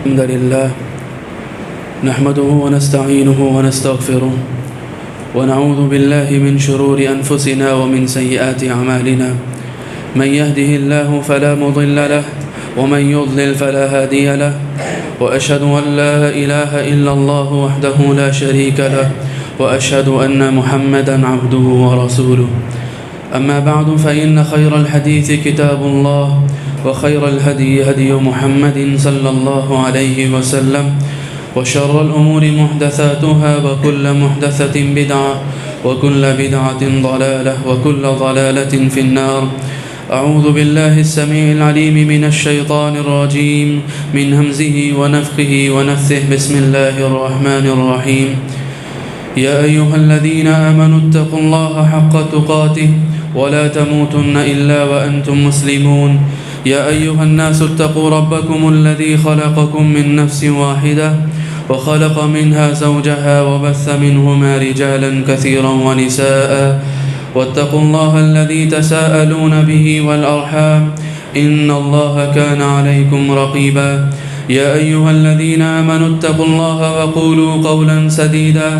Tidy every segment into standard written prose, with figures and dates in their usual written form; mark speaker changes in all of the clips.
Speaker 1: الحمد لله نحمده ونستعينه ونستغفره ونعوذ بالله من شرور أنفسنا ومن سيئات أعمالنا من يهده الله فلا مضل له ومن يضلل فلا هادي له وأشهد أن لا إله إلا الله وحده لا شريك له وأشهد أن محمدا عبده ورسوله أما بعد فإن خير الحديث كتاب الله وخير الهدي هدي محمد صلى الله عليه وسلم وشر الأمور محدثاتها وكل محدثة بدعة وكل بدعة ضلالة وكل ضلالة في النار. أعوذ بالله السميع العليم من الشيطان الرجيم من همزه ونفخه ونفثه. بسم الله الرحمن الرحيم. يا أيها الذين آمنوا اتقوا الله حق تقاته ولا تموتن إلا وأنتم مسلمون. يا أيها الناس اتقوا ربكم الذي خلقكم من نفس واحدة وخلق منها زوجها وبث منهما رجالا كثيرا ونساء واتقوا الله الذي تساءلون به والأرحام إن الله كان عليكم رقيبا. يا أيها الذين آمنوا اتقوا الله وقولوا قولا سديدا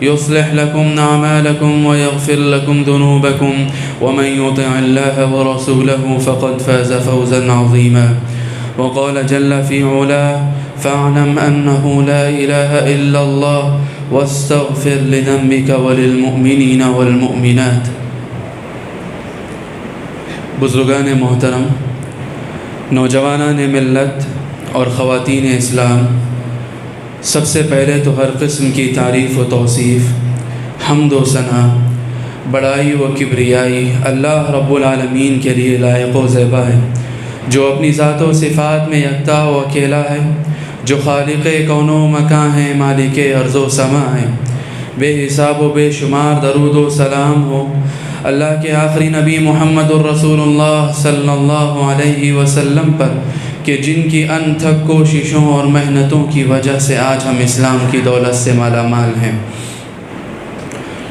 Speaker 1: يصلح لكم أعمالكم ويغفر لكم ذنوبكم ومن يطع الله ورسوله فقد فاز فوزا عظيما. وقال جل في علاه فاعلم أنه لا إله إلا الله واستغفر لذنبك وللمؤمنين والمؤمنات. بزرگان محترم، نوجوانان ملت اور خواتین اسلام، سب سے پہلے تو ہر قسم کی تعریف و توصیف، حمد و ثنا، بڑائی و کبریائی اللہ رب العالمین کے لیے لائق و زیبا ہے، جو اپنی ذات و صفات میں یکتا و اکیلا ہے، جو خالق کون و مکان ہے، مالک ارض و سما ہے. بے حساب و بے شمار درود و سلام ہو اللہ کے آخری نبی محمد الرسول اللہ صلی اللہ علیہ وسلم پر، کہ جن کی انتھک کوششوں اور محنتوں کی وجہ سے آج ہم اسلام کی دولت سے مالا مال ہیں.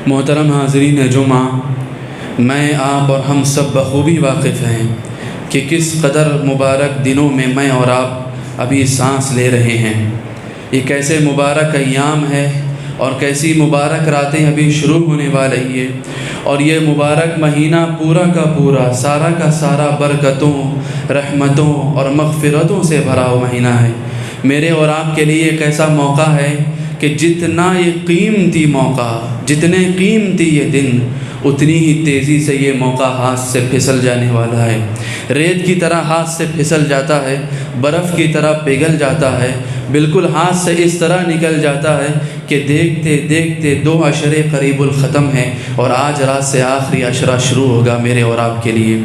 Speaker 1: محترم حاضرین جمعہ، میں، آپ اور ہم سب بخوبی واقف ہیں کہ کس قدر مبارک دنوں میں میں اور آپ ابھی سانس لے رہے ہیں. یہ کیسے مبارک ایام ہے اور کیسی مبارک راتیں ابھی شروع ہونے والی ہے، اور یہ مبارک مہینہ پورا کا پورا، سارا کا سارا برکتوں، رحمتوں اور مغفرتوں سے بھرا ہوا مہینہ ہے. میرے اور آپ کے لیے ایک ایسا موقع ہے کہ جتنا یہ قیمتی موقع، جتنے قیمتی یہ دن، اتنی ہی تیزی سے یہ موقع ہاتھ سے پھسل جانے والا ہے. ریت کی طرح ہاتھ سے پھسل جاتا ہے، برف کی طرح پگھل جاتا ہے، بالکل ہاتھ سے اس طرح نکل جاتا ہے کہ دیکھتے دیکھتے 2 عشرے قریب الختم ہیں، اور آج رات سے آخری عشرہ شروع ہوگا میرے اور آپ کے لیے.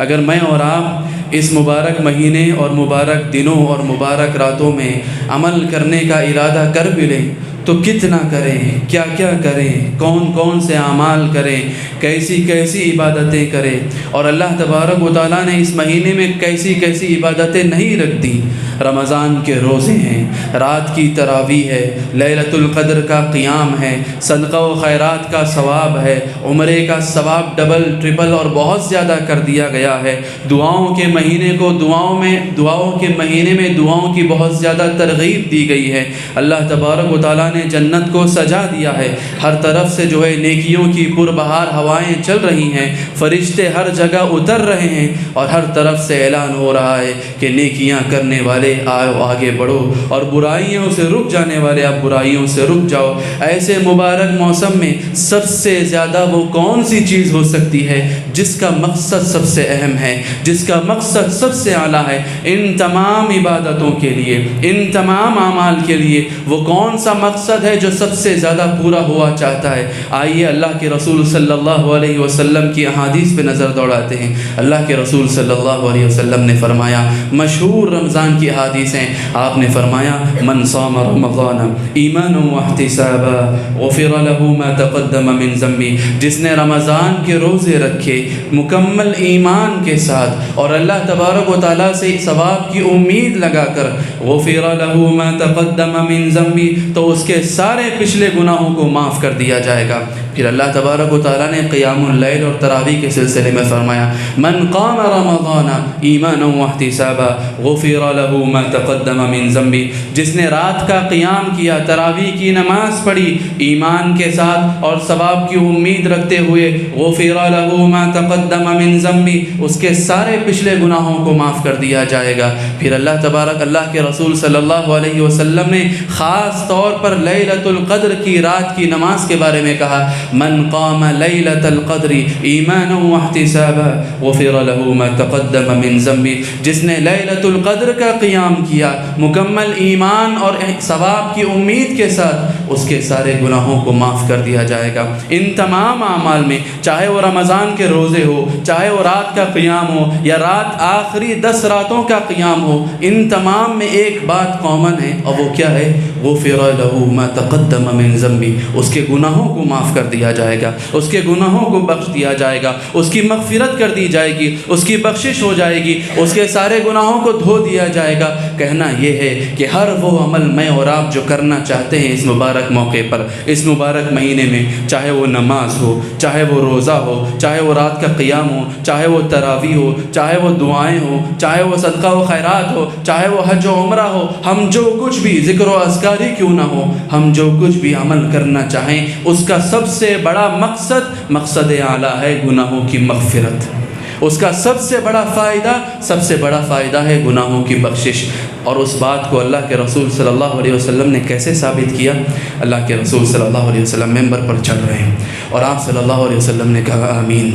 Speaker 1: اگر میں اور آپ اس مبارک مہینے اور مبارک دنوں اور مبارک راتوں میں عمل کرنے کا ارادہ کر بھی لیں تو کتنا کریں، کیا کیا کریں، کون کون سے اعمال کریں، کیسی کیسی عبادتیں کریں. اور اللہ تبارک و تعالیٰ نے اس مہینے میں کیسی کیسی عبادتیں نہیں رکھ دی. رمضان کے روزے ہیں، رات کی تراویح ہے، لیلۃ القدر کا قیام ہے، صدقہ و خیرات کا ثواب ہے، عمرے کا ثواب ڈبل ٹرپل اور بہت زیادہ کر دیا گیا ہے. دعاؤں کے مہینے کو دعاؤں کے مہینے میں دعاؤں کی بہت زیادہ ترغیب دی گئی ہے. اللہ تبارک و تعالیٰ نے جنت کو سجا دیا ہے، ہر طرف سے جو ہے نیکیوں کی پربہار ہوائیں چل رہی ہیں، فرشتے ہر جگہ اتر رہے ہیں، اور ہر طرف سے اعلان ہو رہا ہے کہ نیکیاں کرنے والے آؤ آگے بڑھو، اور برائیوں سے رک جانے والے اب برائیوں سے رک جاؤ. ایسے مبارک موسم میں سب سے زیادہ وہ کون سی چیز ہو سکتی ہے جس کا مقصد سب سے اہم ہے، جس کا مقصد سب سے اعلیٰ ہے؟ ان تمام عبادتوں کے لیے، ان تمام اعمال کے لیے وہ کون سا مقصد ہے جو سب سے زیادہ پورا ہوا چاہتا ہے؟ آئیے اللہ کے رسول صلی اللہ علیہ وسلم کی احادیث پہ نظر دوڑاتے ہیں. اللہ کے رسول صلی اللہ علیہ وسلم نے فرمایا، مشہور رمضان کی احادیث ہیں، آپ نے فرمایا من صام رمضان ایمانا واحتسابا غفر له ما تقدم من ذنبه. جس نے رمضان کے روزے رکھے مکمل ایمان کے ساتھ اور اللہ تبارک و تعالیٰ سے ثواب کی امید لگا کر، غفر له ما تقدم من ذنبه، تو اس کے سارے پچھلے گناہوں کو معاف کر دیا جائے گا. پھر اللہ تبارک و تعالیٰ نے قیام اللیل اور تراویح کے سلسلے میں فرمایا من قام رمضان ایمانا واحتسابا غفر له ما تقدم من ذنبه، جس نے رات کا قیام کیا، تراویح کی نماز پڑھی ایمان کے ساتھ اور ثواب کی امید رکھتے ہوئے، غفر له ما تقدم من ذنبه، اس کے سارے پچھلے گناہوں کو معاف کر دیا جائے گا۔ پھر اللہ کے رسول صلی اللہ علیہ وسلم نے خاص طور پر لیلۃ القدر کی رات کی نماز کے بارے میں کہا من قام لیلۃ القدر ایمانا واحتسابا غفر له ما تقدم من ذنبه، جس نے لیلۃ القدر کا قیام کیا مکمل ایمان اور ثواب کی امید کے ساتھ، اس کے سارے گناہوں کو معاف کر دیا جائے گا۔ ان تمام اعمال میں، چاہے وہ رمضان کے روزے ہو، چاہے وہ رات کا قیام ہو یا رات آخری 10 راتوں کا قیام ہو، ان تمام میں ایک بات کامن ہے، اور وہ کیا ہے؟ غفر له ما تقدم من ذنبه، اس کے گناہوں کو معاف کر دیا جائے گا، اس کے گناہوں کو بخش دیا جائے گا، اس کی مغفرت کر دی جائے گی، اس کی بخشش ہو جائے گی، اس کے سارے گناہوں کو دھو دیا جائے گا۔ کہنا یہ ہے کہ ہر وہ عمل میں اور آپ جو کرنا چاہتے ہیں اس مبارک موقع پر، اس مبارک مہینے میں، چاہے وہ نماز ہو، چاہے وہ روزہ ہو، چاہے وہ رات کا قیام ہو، چاہے وہ تراویح ہو، چاہے وہ دعائیں ہو، چاہے وہ صدقہ و خیرات ہو، چاہے وہ حج و عمرہ ہو، ہم جو کچھ بھی ذکر و اذکار ہی کیوں نہ ہو، ہم جو کچھ بھی عمل کرنا چاہیں اس کا سب سے بڑا مقصد اعلیٰ ہے گناہوں کی مغفرت۔ اس کا سب سے بڑا فائدہ ہے گناہوں کی بخشش۔ اور اس بات کو اللہ کے رسول صلی اللہ علیہ وسلم نے کیسے ثابت کیا؟ اللہ کے رسول صلی اللہ علیہ وسلم ممبر پر چڑھ رہے ہیں اور آپ صلی اللہ علیہ وسلم نے کہا آمین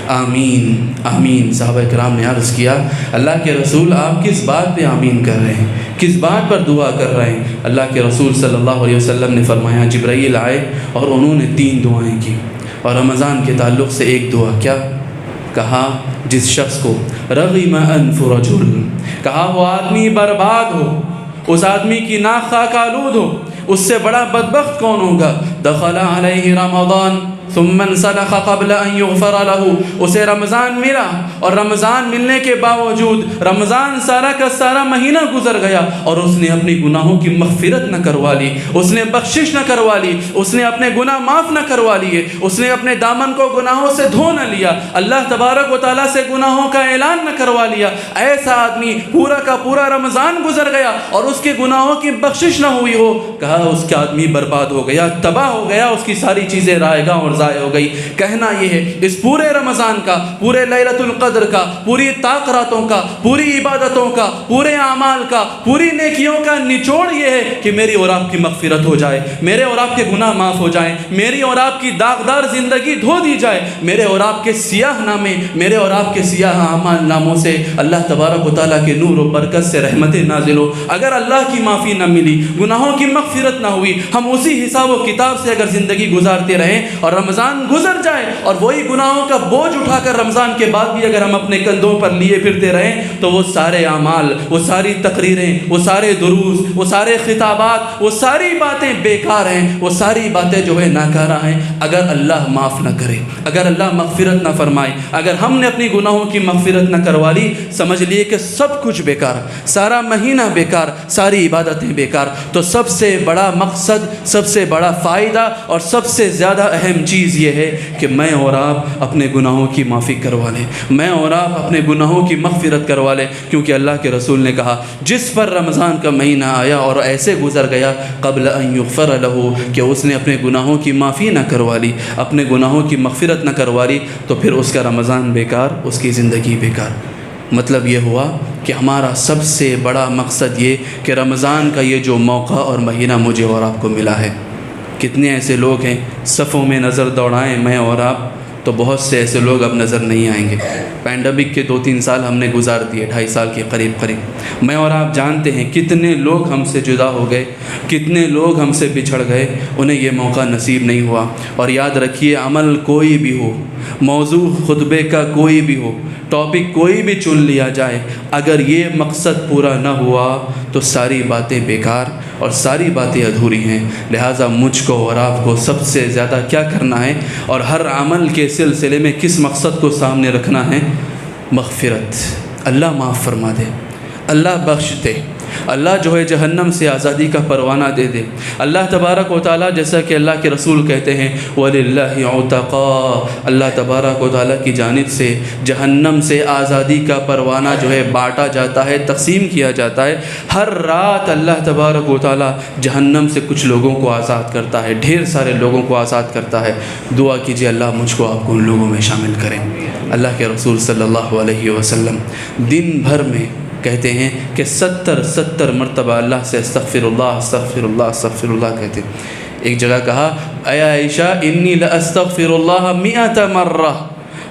Speaker 1: آمین آمین۔ صحابہ کرام نے عرض کیا اللہ کے رسول آپ کس بات پہ آمین کر رہے ہیں، کس بات پر دعا کر رہے ہیں؟ اللہ کے رسول صلی اللہ علیہ وسلم نے فرمایا جبرائیل آئے اور انہوں نے 3 دعائیں کی، اور رمضان کے تعلق سے ایک دعا کیا کہا؟ جس شخص کو رغم انف رجل، کہا وہ آدمی برباد ہو، اس آدمی کی ناک خاک آلود ہو، اس سے بڑا بدبخت کون ہوگا؟ دخل علیہ رمضان ثم انسلخ قبل ان یغفر له، اسے رمضان ملا اور رمضان ملنے کے باوجود رمضان سارا کا سارا مہینہ گزر گیا اور اس نے اپنی گناہوں کی مغفرت نہ کروا لی، اس نے بخشش نہ کروا لی، اس نے اپنے گناہ معاف نہ کروا لیے، اس نے اپنے دامن کو گناہوں سے دھو نہ لیا، اللہ تبارک و تعالیٰ سے گناہوں کا اعلان نہ کروا لیا۔ ایسا آدمی پورا کا پورا رمضان گزر گیا اور اس کے گناہوں کی بخشش نہ ہوئی ہو، کہا اس کا آدمی برباد ہو گیا، تباہ ہو گیا، اس کی ساری چیزیں رائے گاں اور ضائع ہو گئی۔ کہنا یہ ہے اس پورے رمضان کا، پورے لیلۃ القدر کا، پوری طاق راتوں کا، پوری عبادتوں کا، پورے اعمال کا، پوری نیکیوں کا نچوڑ یہ ہے کہ میری اور آپ کی مغفرت ہو جائے، میرے اور آپ کے گناہ معاف ہو جائیں، میری اور آپ کی داغدار زندگی دھو دی جائے، میرے اور آپ کے سیاہ نامے، میرے اور آپ کے سیاہ اعمال ناموں سے اللہ تبارک و تعالیٰ کے نور و برکت سے رحمتیں نازل ہو۔ اگر اللہ کی معافی نہ ملی، گناہوں کی مغفرت نہ ہوئی، ہم اسی حساب و کتاب سے اگر زندگی گزارتے رہیں اور رمضان گزر جائے اور وہی گناہوں کا بوجھ اٹھا کر رمضان کے بعد بھی اگر ہم اپنے کندھوں پر لیے پھرتے رہیں تو وہ سارے اعمال، وہ ساری تقریریں، وہ سارے دروس، وہ سارے خطابات، وہ ساری باتیں بیکار ہیں، وہ ساری باتیں جو ہے ناکارہ ہیں۔ اگر اللہ معاف نہ کرے، اگر اللہ مغفرت نہ فرمائے، اگر ہم نے اپنی گناہوں کی مغفرت نہ کروا لی، سمجھ لیے کہ سب کچھ بیکار، سارا مہینہ بیکار، ساری عبادتیں بیکار۔ تو سب سے بڑا مقصد، سب سے بڑا فائدہ اور سب سے زیادہ اہم چیز یہ ہے کہ میں اور آپ اپنے گناہوں کی معافی کروا لیں، میں اور آپ اپنے گناہوں کی مغفرت کروا لیں، کیونکہ اللہ کے رسول نے کہا جس پر رمضان کا مہینہ آیا اور ایسے گزر گیا قبل ان یغفر له، کہ اس نے اپنے گناہوں کی معافی نہ کروا لی، اپنے گناہوں کی مغفرت نہ کروا لی، تو پھر اس کا رمضان بیکار، اس کی زندگی بیکار۔ مطلب یہ ہوا کہ ہمارا سب سے بڑا مقصد یہ کہ رمضان کا یہ جو موقع اور مہینہ مجھے اور آپ کو ملا ہے، کتنے ایسے لوگ ہیں صفوں میں نظر دوڑائیں میں اور آپ تو بہت سے ایسے لوگ اب نظر نہیں آئیں گے۔ پینڈیمک کے 2-3 سال ہم نے گزار دیے، 2.5 سال کے قریب میں اور آپ جانتے ہیں کتنے لوگ ہم سے جدا ہو گئے، کتنے لوگ ہم سے بچھڑ گئے، انہیں یہ موقع نصیب نہیں ہوا۔ اور یاد رکھیے عمل کوئی بھی ہو، موضوع خطبے کا کوئی بھی ہو، ٹاپک کوئی بھی چن لیا جائے، اگر یہ مقصد پورا نہ ہوا تو ساری باتیں بیکار اور ساری باتیں ادھوری ہیں۔ لہٰذا مجھ کو اور آپ کو سب سے زیادہ کیا کرنا ہے اور ہر عمل کے سلسلے میں کس مقصد کو سامنے رکھنا ہے؟ مغفرت۔ اللہ معاف فرما دے، اللہ بخش دے، اللہ جو ہے جہنم سے آزادی کا پروانہ دے دے۔ اللہ تبارک و تعالیٰ جیسا کہ اللہ کے رسول کہتے ہیں وَلِلَّهِ عُتَقَا، اللہ تبارک و تعالیٰ کی جانب سے جہنم سے آزادی کا پروانہ جو ہے بانٹا جاتا ہے، تقسیم کیا جاتا ہے۔ ہر رات اللہ تبارک و تعالیٰ جہنم سے کچھ لوگوں کو آزاد کرتا ہے، ڈھیر سارے لوگوں کو آزاد کرتا ہے۔ دعا کیجیے اللہ مجھ کو آپ کو ان لوگوں میں شامل کریں۔ اللہ کے رسول صلی اللہ علیہ وسلم دن بھر میں کہتے ہیں کہ 70 مرتبہ اللہ سے استغفر اللہ استغفر اللہ استغفر اللہ کہتے ہیں۔ ایک جگہ کہا اے عائشہ انی لاستغفر اللہ 100 مرہ،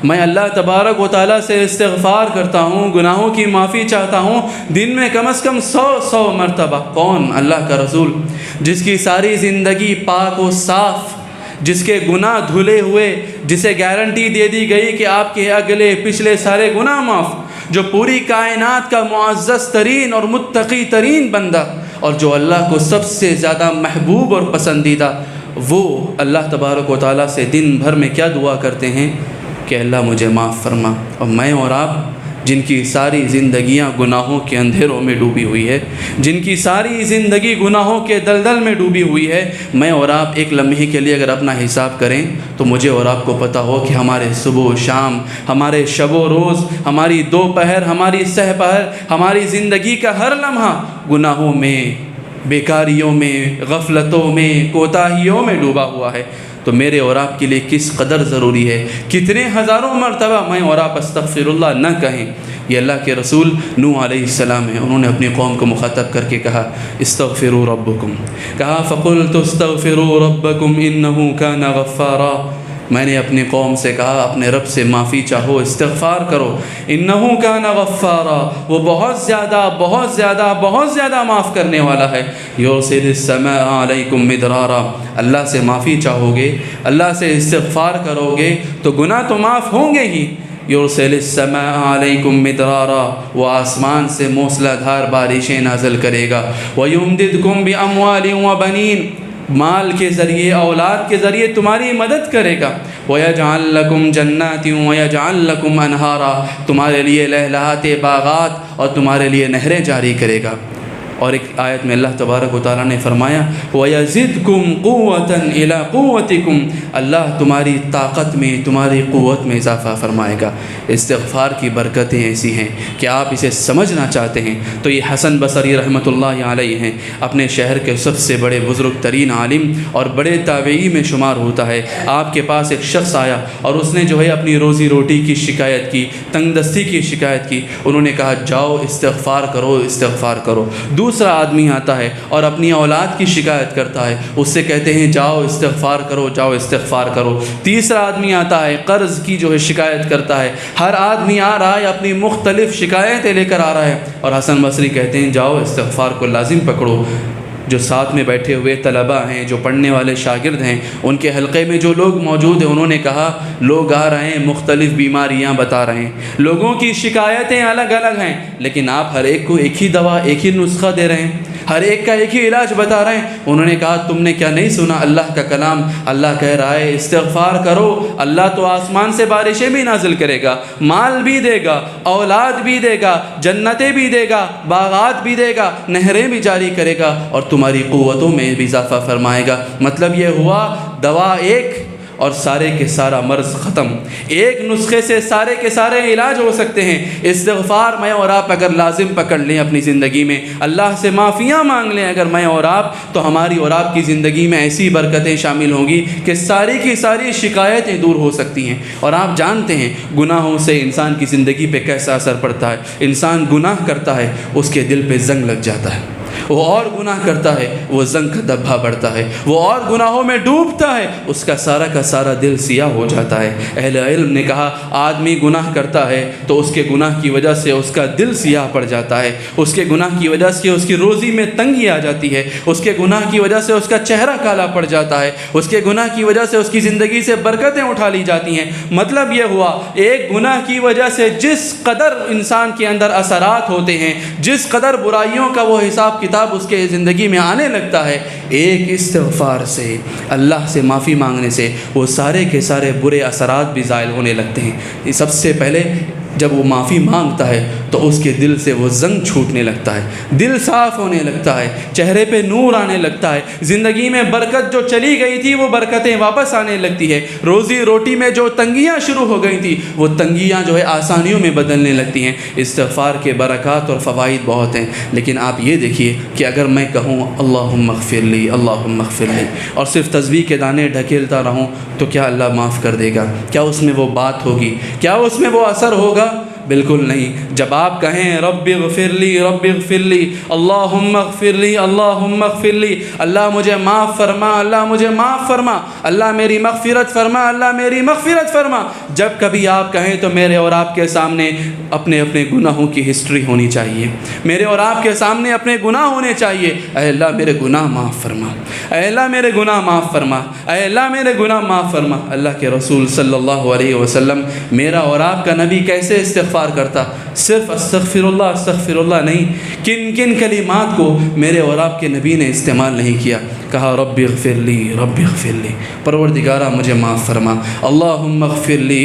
Speaker 1: میں اللہ تبارک و تعالیٰ سے استغفار کرتا ہوں، گناہوں کی معافی چاہتا ہوں دن میں کم از کم 100 مرتبہ۔ کون؟ اللہ کا رسول، جس کی ساری زندگی پاک و صاف، جس کے گناہ دھلے ہوئے، جسے گارنٹی دے دی گئی کہ آپ کے اگلے پچھلے سارے گناہ معاف، جو پوری کائنات کا معزز ترین اور متقی ترین بندہ، اور جو اللہ کو سب سے زیادہ محبوب اور پسندیدہ، وہ اللہ تبارک و تعالیٰ سے دن بھر میں کیا دعا کرتے ہیں کہ اللہ مجھے معاف فرما۔ اور میں اور آپ جن کی ساری زندگیاں گناہوں کے اندھیروں میں ڈوبی ہوئی ہے، جن کی ساری زندگی گناہوں کے دلدل میں ڈوبی ہوئی ہے، میں اور آپ ایک لمحے کے لیے اگر اپنا حساب کریں تو مجھے اور آپ کو پتہ ہو کہ ہمارے صبح و شام، ہمارے شب و روز، ہماری دوپہر، ہماری سحپہر، ہماری زندگی کا ہر لمحہ گناہوں میں، بیکاریوں میں، غفلتوں میں، کوتاہیوں میں ڈوبا ہوا ہے۔ تو میرے اور آپ کے لیے کس قدر ضروری ہے، کتنے ہزاروں مرتبہ میں اور آپ استغفر اللہ نہ کہیں۔ یہ اللہ کے رسول نوح علیہ السلام ہیں، انہوں نے اپنی قوم کو مخاطب کر کے کہا استغفروا ربکم، کہا فقلت استغفروا ربکم انہ کان غفارا، میں نے اپنی قوم سے کہا اپنے رب سے معافی چاہو، استغفار کرو، انہ کان غفارا، وہ بہت زیادہ معاف کرنے والا ہے۔ یرسل السماء علیکم مدرارا، اللہ سے معافی چاہو گے، اللہ سے استغفار کرو گے تو گناہ تو معاف ہوں گے ہی۔ یرسل السماء علیکم مدرارا، وہ آسمان سے موسلا دھار بارشیں نازل کرے گا۔ ویمددکم باموال وبنین، مال کے ذریعے، اولاد کے ذریعے تمہاری مدد کرے گا۔ وَيَجْعَلْ لَكُمْ جَنَّاتٍ وَيَجْعَلْ لَكُمْ أَنْهَارًا، تمہارے لیے لہلہاتے باغات اور تمہارے لیے نہریں جاری کرے گا۔ اور ایک آیت میں اللہ تبارک و تعالیٰ نے فرمایا وَيَزِدْكُمْ قُوَّةً إِلَىٰ قُوَّتِكُمْ، اللہ تمہاری طاقت میں، تمہاری قوت میں اضافہ فرمائے گا۔ استغفار کی برکتیں ایسی ہیں کہ آپ اسے سمجھنا چاہتے ہیں تو یہ حسن بصری رحمۃ اللہ علیہ ہیں، اپنے شہر کے سب سے بڑے بزرگ ترین عالم اور بڑے تابعی میں شمار ہوتا ہے۔ آپ کے پاس ایک شخص آیا اور اس نے جو ہے اپنی روزی روٹی کی شکایت کی، تنگ دستی کی شکایت کی۔ انہوں نے کہا جاؤ استغفار کرو، استغفار کرو۔ دوسرا آدمی آتا ہے اور اپنی اولاد کی شکایت کرتا ہے، اس سے کہتے ہیں جاؤ استغفار کرو، جاؤ استغفار کرو۔ تیسرا آدمی آتا ہے قرض کی جو ہے شکایت کرتا ہے۔ ہر آدمی آ رہا ہے اپنی مختلف شکایتیں لے کر آ رہا ہے، اور حسن بصری کہتے ہیں جاؤ استغفار کو لازم پکڑو۔ جو ساتھ میں بیٹھے ہوئے طلباء ہیں، جو پڑھنے والے شاگرد ہیں، ان کے حلقے میں جو لوگ موجود ہیں، انہوں نے کہا لوگ آ رہے ہیں مختلف بیماریاں بتا رہے ہیں، لوگوں کی شکایتیں الگ الگ ہیں، لیکن آپ ہر ایک کو ایک ہی دوا، ایک ہی نسخہ دے رہے ہیں، ہر ایک کا ایک ہی علاج بتا رہے ہیں۔ انہوں نے کہا تم نے کیا نہیں سنا اللہ کا کلام؟ اللہ کہہ رہا ہے استغفار کرو، اللہ تو آسمان سے بارشیں بھی نازل کرے گا، مال بھی دے گا، اولاد بھی دے گا، جنتیں بھی دے گا، باغات بھی دے گا، نہریں بھی جاری کرے گا، اور تمہاری قوتوں میں بھی اضافہ فرمائے گا۔ مطلب یہ ہوا دوا ایک اور سارے کے سارا مرض ختم، ایک نسخے سے سارے کے سارے علاج ہو سکتے ہیں۔ استغفار میں اور آپ اگر لازم پکڑ لیں اپنی زندگی میں، اللہ سے معافیاں مانگ لیں اگر میں اور آپ، تو ہماری اور آپ کی زندگی میں ایسی برکتیں شامل ہوں گی کہ ساری کی ساری شکایتیں دور ہو سکتی ہیں۔ اور آپ جانتے ہیں گناہوں سے انسان کی زندگی پہ کیسا اثر پڑتا ہے۔ انسان گناہ کرتا ہے، اس کے دل پہ زنگ لگ جاتا ہے، وہ اور گناہ کرتا ہے، وہ زنگ کا دبا بڑھتا ہے، وہ اور گناہوں میں ڈوبتا ہے، اس کا سارا دل سیاہ ہو جاتا ہے۔ اہل علم نے کہا آدمی گناہ کرتا ہے تو اس کے گناہ کی وجہ سے اس کا دل سیاہ پڑ جاتا ہے، اس کے گناہ کی وجہ سے اس کی روزی میں تنگی آ جاتی ہے، اس کے گناہ کی وجہ سے اس کا چہرہ کالا پڑ جاتا ہے، اس کے گناہ کی وجہ سے اس کی زندگی سے برکتیں اٹھا لی جاتی ہیں۔ مطلب یہ ہوا ایک گناہ کی وجہ سے جس قدر انسان کے اندر اثرات ہوتے ہیں، جس قدر برائیوں کا وہ حساب کتاب اس کے زندگی میں آنے لگتا ہے، ایک استغفار سے، اللہ سے معافی مانگنے سے وہ سارے کے سارے برے اثرات بھی زائل ہونے لگتے ہیں۔ سب سے پہلے جب وہ معافی مانگتا ہے تو اس کے دل سے وہ زنگ چھوٹنے لگتا ہے، دل صاف ہونے لگتا ہے، چہرے پہ نور آنے لگتا ہے، زندگی میں برکت جو چلی گئی تھی وہ برکتیں واپس آنے لگتی ہے، روزی روٹی میں جو تنگیاں شروع ہو گئی تھی وہ تنگیاں جو ہے آسانیوں میں بدلنے لگتی ہیں۔ استغفار کے برکات اور فوائد بہت ہیں، لیکن آپ یہ دیکھیے کہ اگر میں کہوں اللہم اغفر لی اللہم اغفر لی اور صرف تسبیح کے دانے ڈھکیلتا رہوں تو کیا اللہ معاف کر دے گا؟ کیا اس میں وہ بات ہوگی؟ کیا اس میں وہ اثر ہوگا؟ بالکل نہیں۔ جب آپ کہیں رب اغفر لی اللہم اغفر لی اللہم اغفر لی، اللہ مجھے معاف فرما، اللہ مجھے معاف فرما، اللہ میری مغفرت فرما، اللہ میری مغفرت فرما، جب کبھی آپ کہیں تو میرے اور آپ کے سامنے اپنے اپنے گناہوں کی ہسٹری ہونی چاہیے، میرے اور آپ کے سامنے اپنے گناہ ہونے چاہیے۔ اے اللہ میرے گناہ معاف فرما، اے اللہ میرے گناہ معاف فرما، اے اللہ میرے گناہ معاف فرما۔ اللہ کے رسول صلی اللہ علیہ وسلم، میرا اور آپ کا نبی کیسے استغفار کرتا؟ صرف استغفر اللہ نہیں، کن کن کلمات کو میرے اور آپ کے نبی نے استعمال نہیں کیا؟ کہا رب اغفر لی، پروردگارہ مجھے معاف فرما، اللہم اغفر لی،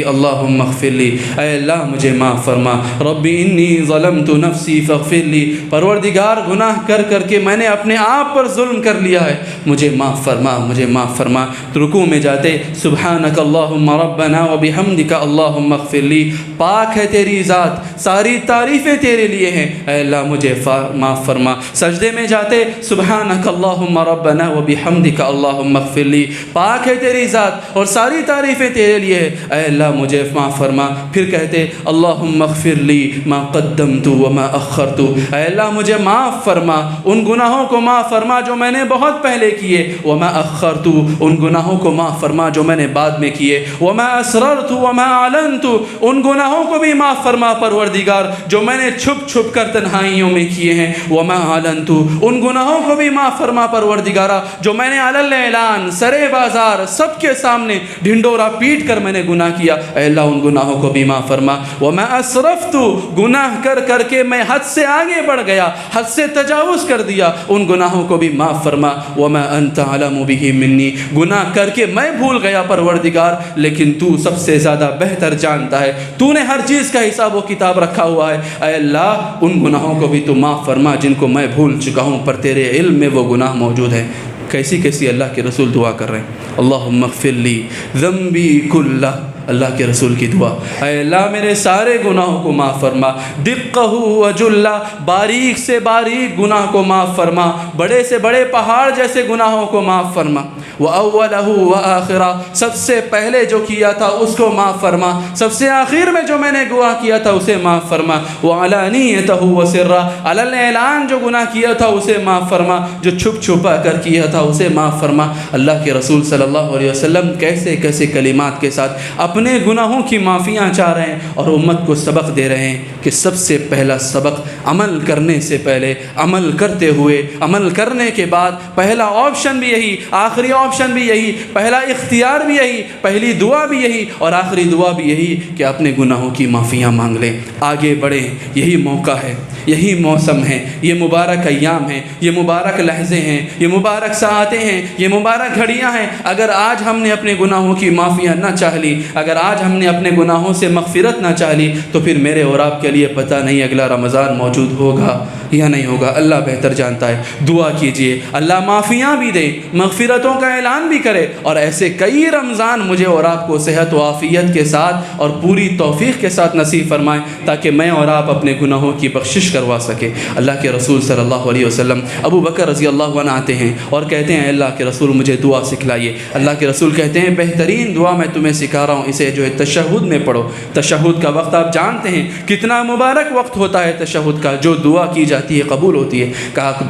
Speaker 1: اے اللہ مجھے معاف فرما، رب انی ظلمت نفسی فاغفر لی، پروردگار گناہ کر کر کے میں نے اپنے آپ پر ظلم کر لیا ہے، مجھے معاف فرما، مجھے معاف فرما۔ رکوع میں جاتے سبحانک اللہم ربنا وبحمدک اللہم اغفر لی، پاک ہے تیری ذات، ساری تعریفیں تیرے لیے ہیں، اے اللہ مجھے معاف فرما۔ سجدے میں جاتے سبحانک اللہم ربنا وبحمدک اللہم اغفر لی، پاک ہے تیری ذات اور ساری تعریفیں تیرے لیے ہیں، اے اللہ مجھے معاف فرما۔ پھر کہتے اللہم اغفر لی ما قدمت وما اخرت، اے اللہ مجھے معاف فرما، ان گناہوں کو معاف فرما جو میں نے بہت پہلے کیے، وما اخرت، ان گناہوں کو معاف فرما جو میں نے بعد میں کیے، وما اسررت وما اعلنت، ان گناہوں کو بھی معاف فرما پروردگار جو میں نے چھپ چھپ کر تنہائیوں میں کیے ہیں، وما اعلنت، ان گناہوں کو بھی معاف فرما پروردگارہ جو میں نے علل اعلان، سرے بازار، سب کے سامنے ڈھنڈورا پیٹ کر میں نے گناہ کیا، اے اللہ ان گناہوں کو بھی معاف فرما۔ وما اسرفت، گناہ کر کر کے میں حد سے آگے بڑھ گیا، حد سے تجاوز کر دیا، ان گناہوں کو بھی معاف فرما۔ وما انت اعلم به منی، گناہ کر کے میں بھول گیا پروردگار، لیکن تو سب سے زیادہ بہتر جانتا ہے، تو نے ہر چیز کا حساب و کتاب رکھا ہوا ہے، اے اللہ ان گناہوں کو بھی تو معاف فرما جن کو میں بھول چکا ہوں، پر تیرے علم میں وہ گناہ موجود ہیں۔ کیسی کیسی اللہ کے رسول دعا کر رہے ہیں، اللہم اغفر لی ذنبی کلہ، اللہ کے رسول کی دعا، اے اللہ میرے سارے گناہوں کو معاف فرما، دقہ وجلہ، باریک سے باریک گناہ کو معاف فرما، بڑے سے بڑے پہاڑ جیسے گناہوں کو معاف فرما، وَأَوَّلَهُ وَآخِرَهُ، سب سے پہلے جو کیا تھا اس کو معاف فرما، سب سے آخر میں جو میں نے گناہ کیا تھا اسے معاف فرما، وَعَلَانِيَتَهُ وَسِرَّهُ، علل اعلان جو گناہ کیا تھا اسے معاف فرما، جو چھپ چھپا کر کیا تھا اسے معاف فرما۔ اللہ کے رسول صلی اللہ علیہ وسلم کیسے کیسے کلمات کے ساتھ اپنے گناہوں کی معافیاں چاہ رہے ہیں اور امت کو سبق دے رہے ہیں کہ سب سے پہلا سبق عمل کرنے سے پہلے، عمل کرتے ہوئے، عمل کرنے کے بعد پہلا آپشن بھی یہی، آخری آپشن بھی یہی، پہلا اختیار بھی یہی، پہلی دعا بھی یہی اور آخری دعا بھی یہی کہ اپنے گناہوں کی معافیاں مانگ لیں، آگے بڑھیں۔ یہی موقع ہے، یہی موسم ہے، یہ مبارک ایام ہیں، یہ مبارک لحظے ہیں، یہ مبارک ساعتیں ہیں، یہ مبارک گھڑیاں ہیں۔ اگر آج ہم نے اپنے گناہوں کی معافیاں نہ چاہ لی، اگر آج ہم نے اپنے گناہوں سے مغفرت نہ چاہ لی، تو پھر میرے اور آپ کے لیے پتہ نہیں اگلا رمضان موجود ہوگا یا نہیں ہوگا، اللہ بہتر جانتا ہے۔ دعا کیجئے اللہ معافیاں بھی دے، مغفرتوں کا اعلان بھی کرے، اور ایسے کئی رمضان مجھے اور آپ کو صحت و عافیت کے ساتھ اور پوری توفیق کے ساتھ نصیب فرمائے، تاکہ میں اور آپ اپنے گناہوں کی بخشش کروا سکے۔ اللہ کے رسول صلی اللہ علیہ وسلم، ابو بکر رضی اللہ عنہ آتے ہیں اور کہتے ہیں اللہ کے رسول مجھے دعا سکھلائیے۔ اللہ کے رسول کہتے ہیں بہترین دعا میں تمہیں سکھا رہا ہوں، اسے جو ہے تشہد میں پڑھو۔ تشہد کا وقت آپ جانتے ہیں کتنا مبارک وقت ہوتا ہے تشہد کا، جو دعا کی جاتی ہے قبول ہوتی ہے۔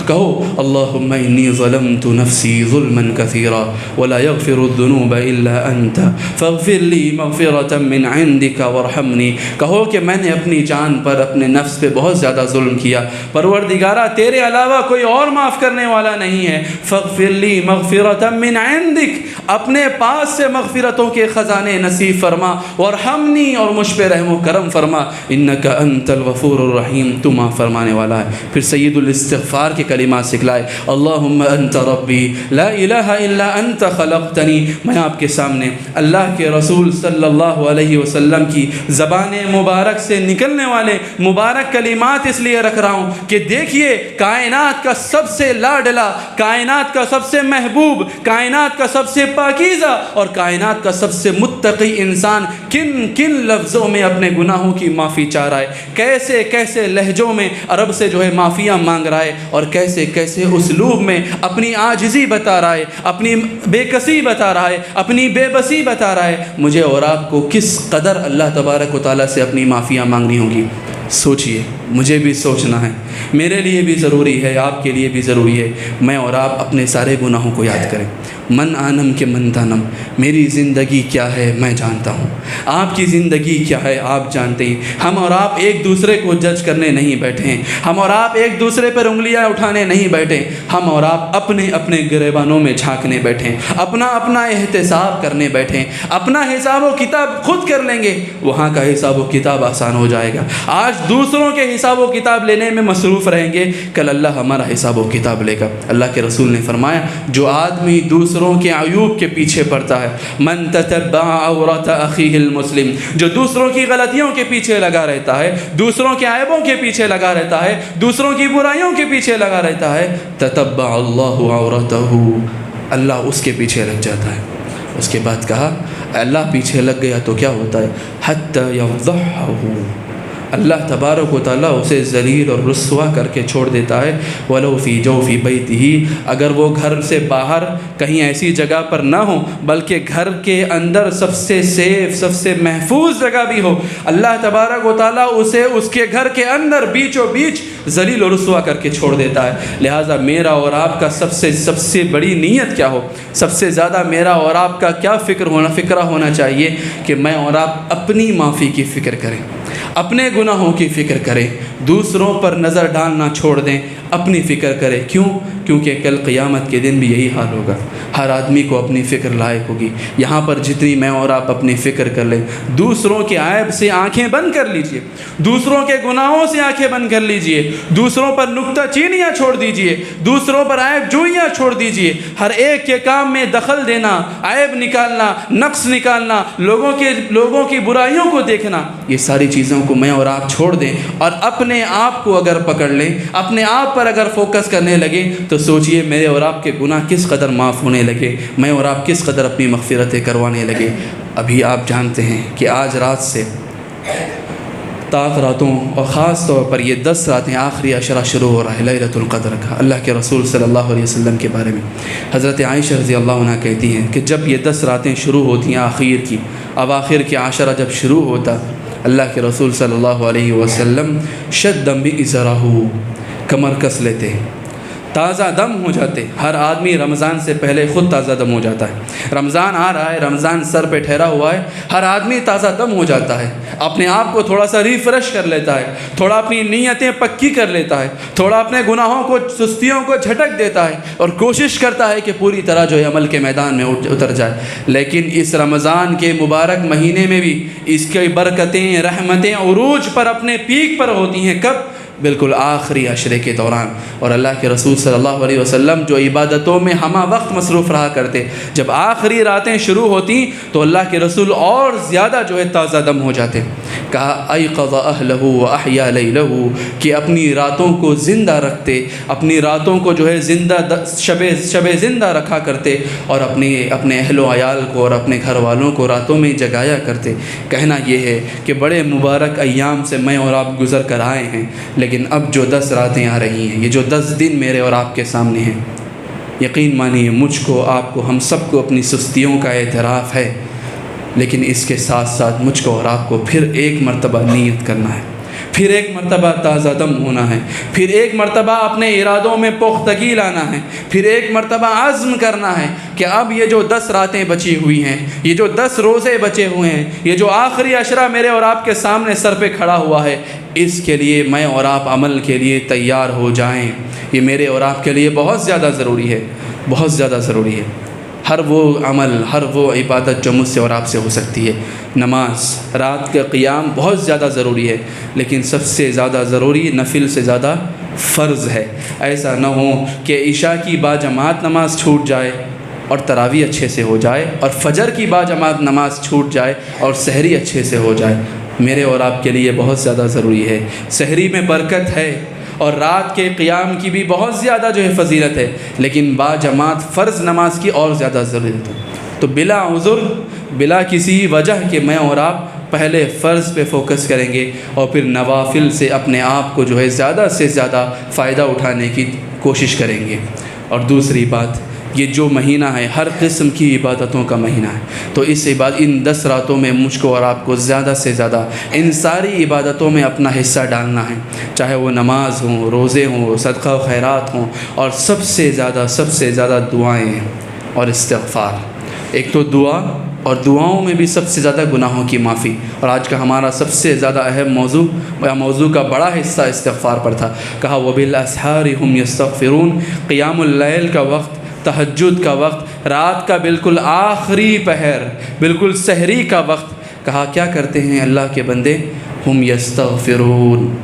Speaker 1: کہو اللہم انی ظلمت نفسی ظلما کثیرا ولا یغفر الذنوب الا انت فاغفر لی مغفرۃ من عندک وارحمنی، کہو کہ میں نے اپنی جان پر، اپنے نفس پہ بہت زیادہ ظلم کیا، پروردگارہ تیرے علاوہ کوئی اور معاف کرنے والا نہیں ہے، فاغفر لی مغفرۃ من عندک، اپنے پاس سے مغفرتوں کے خزانے نصیب فرما، وارحمنی، اور مجھ پہ رحم و کرم فرما، انک انت الغفور الرحیم، تو معاف فرمانے والا ہے۔ پھر سید الاستغفار کے کلمات سکھلائے، اللہم انت ربی لا الہ الا انت خلقتنی۔ میں آپ کے سامنے اللہ کے رسول صلی اللہ علیہ وسلم کی زبان مبارک سے نکلنے والے مبارک کلمات اس لیے رکھ رہا ہوں کہ دیکھیے کائنات کا سب سے لاڈلا، کائنات کا سب سے محبوب، کائنات کا سب سے پاکیزہ اور کائنات کا سب سے متقی انسان کن کن لفظوں میں اپنے گناہوں کی معافی چاہ رہا ہے، کیسے کیسے لہجوں میں عرب سے جو ہے معافیاں مانگ رہا ہے، اور کیسے کیسے اسلوب میں اپنی عاجزی بتا رہا ہے، اپنی بے کسی بتا رہا ہے، اپنی بے بسی بتا رہا ہے۔ مجھے اور آپ کو کس قدر اللہ تبارک و تعالیٰ سے اپنی معافیاں مانگنی ہوگی، سوچئے، مجھے بھی سوچنا ہے، میرے لیے بھی ضروری ہے، آپ کے لیے بھی ضروری ہے۔ میں اور آپ اپنے سارے گناہوں کو یاد کریں۔ من آنم کے من تنم، میری زندگی کیا ہے میں جانتا ہوں، آپ کی زندگی کیا ہے آپ جانتے ہیں۔ ہم اور آپ ایک دوسرے کو جج کرنے نہیں بیٹھے ہیں، ہم اور آپ ایک دوسرے پر انگلیاں اٹھانے نہیں بیٹھے، ہم اور آپ اپنے اپنے گریبانوں میں جھانکنے بیٹھے ہیں، اپنا اپنا احتساب کرنے بیٹھے ہیں، اپنا حساب و کتاب خود کر لیں گے، وہاں کا حساب و کتاب آسان ہو جائے گا۔ آج دوسروں کے حساب و کتاب لینے میں مصروف رہیں گے، کل اللہ ہمارا حساب و کتاب لے گا۔ اللہ کے رسول نے فرمایا، جو آدمی دوسروں کے عیوب کے پیچھے پڑتا ہے، من تتبع عورت اخیہ المسلم، جو دوسروں کی غلطیوں کے پیچھے لگا رہتا ہے، دوسروں کے عیبوں کے پیچھے لگا رہتا ہے، دوسروں کی برائیوں کے پیچھے لگا رہتا ہے، تتبع اللہ عورتہ، اللہ اس کے پیچھے لگ جاتا ہے۔ اس کے بعد کہا اللہ پیچھے لگ گیا تو کیا ہوتا ہے، حتی یفضحہ، اللہ تبارک و تعالیٰ اسے ذلیل اور رسوا کر کے چھوڑ دیتا ہے۔ وَلَوْ فِي جَوْفِ بَيْتِهِ، اگر وہ گھر سے باہر کہیں ایسی جگہ پر نہ ہو بلکہ گھر کے اندر سب سے سیف، سب سے محفوظ جگہ بھی ہو، اللہ تبارک و تعالیٰ اسے اس کے گھر کے اندر بیچوں بیچ ذلیل و رسوا کر کے چھوڑ دیتا ہے۔ لہٰذا میرا اور آپ کا سب سے بڑی نیت کیا ہو، سب سے زیادہ میرا اور آپ کا کیا فکرہ ہونا چاہیے کہ میں اور آپ اپنی معافی کی فکر کریں، اپنے گناہوں کی فکر کریں، دوسروں پر نظر ڈالنا چھوڑ دیں، اپنی فکر کریں۔ کیوں؟ کیونکہ کل قیامت کے دن بھی یہی حال ہوگا، ہر آدمی کو اپنی فکر لائق ہوگی۔ یہاں پر جتنی میں اور آپ اپنی فکر کر لیں، دوسروں کے عیب سے آنکھیں بند کر لیجئے، دوسروں کے گناہوں سے آنکھیں بند کر لیجئے، دوسروں پر نکتہ چینیاں چھوڑ دیجئے، دوسروں پر عیب جوئیاں چھوڑ دیجئے، ہر ایک کے کام میں دخل دینا، عیب نکالنا، نقص نکالنا، لوگوں کی برائیوں کو دیکھنا، یہ ساری چیزوں کو میں اور آپ چھوڑ دیں اور اپنے آپ کو اگر پکڑ لیں، اپنے آپ پر اگر فوکس کرنے لگے تو سوچئے میرے اور آپ کے گناہ کس قدر معاف ہونے لگے، میں اور آپ کس قدر اپنی مغفرتیں کروانے لگے۔ ابھی آپ جانتے ہیں کہ آج رات سے طاق راتوں اور خاص طور پر یہ 10 راتیں آخری عشرہ شروع ہو رہا ہے لیلۃ القدر کا۔ اللہ کے رسول صلی اللہ علیہ وسلم کے بارے میں حضرت عائشہ رضی اللہ عنہ کہتی ہیں کہ جب یہ 10 راتیں شروع ہوتی ہیں آخر کی، اب آخر کے عشرہ جب شروع ہوتا، اللہ کے رسول صلی اللہ علیہ وسلم شد بِإِزَرَهُ، کمر کس لیتے، تازہ دم ہو جاتے۔ ہر آدمی رمضان سے پہلے خود تازہ دم ہو جاتا ہے، رمضان آ رہا ہے، رمضان سر پہ ٹھہرا ہوا ہے، ہر آدمی تازہ دم ہو جاتا ہے، اپنے آپ کو تھوڑا سا ریفریش کر لیتا ہے، تھوڑا اپنی نیتیں پکی کر لیتا ہے، تھوڑا اپنے گناہوں کو، سستیوں کو جھٹک دیتا ہے اور کوشش کرتا ہے کہ پوری طرح جو ہے عمل کے میدان میں اتر جائے۔ لیکن اس رمضان کے مبارک مہینے میں بھی اس کی برکتیں، رحمتیں عروج پر، اپنے پیک پر ہوتی ہیں۔ کب؟ بالکل آخری عشرے کے دوران۔ اور اللہ کے رسول صلی اللہ علیہ وسلم جو عبادتوں میں ہمہ وقت مصروف رہا کرتے، جب آخری راتیں شروع ہوتی تو اللہ کے رسول اور زیادہ جو ہے تازہ دم ہو جاتے۔ کہا ایقظ اہلہ واحیا لیلہ، کہ اپنی راتوں کو زندہ رکھتے، اپنی راتوں کو جو ہے زندہ شب زندہ رکھا کرتے، اور اپنے اہل و عیال کو اور اپنے گھر والوں کو راتوں میں جگایا کرتے۔ کہنا یہ ہے کہ بڑے مبارک ایام سے میں اور آپ گزر کر آئے ہیں، لیکن اب جو 10 راتیں آ رہی ہیں، یہ جو 10 دن میرے اور آپ کے سامنے ہیں، یقین مانیے مجھ کو، آپ کو، ہم سب کو اپنی سستیوں کا اعتراف ہے، لیکن اس کے ساتھ ساتھ مجھ کو اور آپ کو پھر ایک مرتبہ نیت کرنا ہے، پھر ایک مرتبہ تازہ دم ہونا ہے، پھر ایک مرتبہ اپنے ارادوں میں پختگی لانا ہے، پھر ایک مرتبہ عزم کرنا ہے کہ اب یہ جو 10 راتیں بچی ہوئی ہیں، یہ جو 10 روزے بچے ہوئے ہیں، یہ جو آخری عشرہ میرے اور آپ کے سامنے سر پہ کھڑا ہوا ہے، اس کے لیے میں اور آپ عمل کے لیے تیار ہو جائیں۔ یہ میرے اور آپ کے لیے بہت زیادہ ضروری ہے، بہت زیادہ ضروری ہے۔ ہر وہ عمل، ہر وہ عبادت جو مجھ سے اور آپ سے ہو سکتی ہے۔ نماز، رات کا قیام بہت زیادہ ضروری ہے، لیکن سب سے زیادہ ضروری نفل سے زیادہ فرض ہے۔ ایسا نہ ہو کہ عشاء کی باجماعت نماز چھوٹ جائے اور تراویح اچھے سے ہو جائے، اور فجر کی باجماعت نماز چھوٹ جائے اور سحری اچھے سے ہو جائے۔ میرے اور آپ کے لیے بہت زیادہ ضروری ہے۔ سحری میں برکت ہے اور رات کے قیام کی بھی بہت زیادہ جو ہے فضیلت ہے، لیکن باجماعت فرض نماز کی اور زیادہ ضرورت ہے۔ تو بلا عذر، بلا کسی وجہ کہ میں اور آپ پہلے فرض پہ فوکس کریں گے اور پھر نوافل سے اپنے آپ کو جو ہے زیادہ سے زیادہ فائدہ اٹھانے کی کوشش کریں گے۔ اور دوسری بات، یہ جو مہینہ ہے ہر قسم کی عبادتوں کا مہینہ ہے، تو ان 10 راتوں میں مجھ کو اور آپ کو زیادہ سے زیادہ ان ساری عبادتوں میں اپنا حصہ ڈالنا ہے، چاہے وہ نماز ہوں، روزے ہوں، صدقہ و خیرات ہوں، اور سب سے زیادہ دعائیں ہیں اور استغفار۔ ایک تو دعا، اور دعاؤں میں بھی سب سے زیادہ گناہوں کی معافی۔ اور آج کا ہمارا سب سے زیادہ اہم موضوع کا بڑا حصہ استغفار پر تھا۔ کہا وَبِالْأَسْحَارِ هُمْ يَسْتَغْفِرُونَ، قیام اللیل کا وقت، تہجد کا وقت، رات کا بالکل آخری پہر، بالکل سحری کا وقت، کہا کیا کرتے ہیں اللہ کے بندے؟ ہم یستغفرون،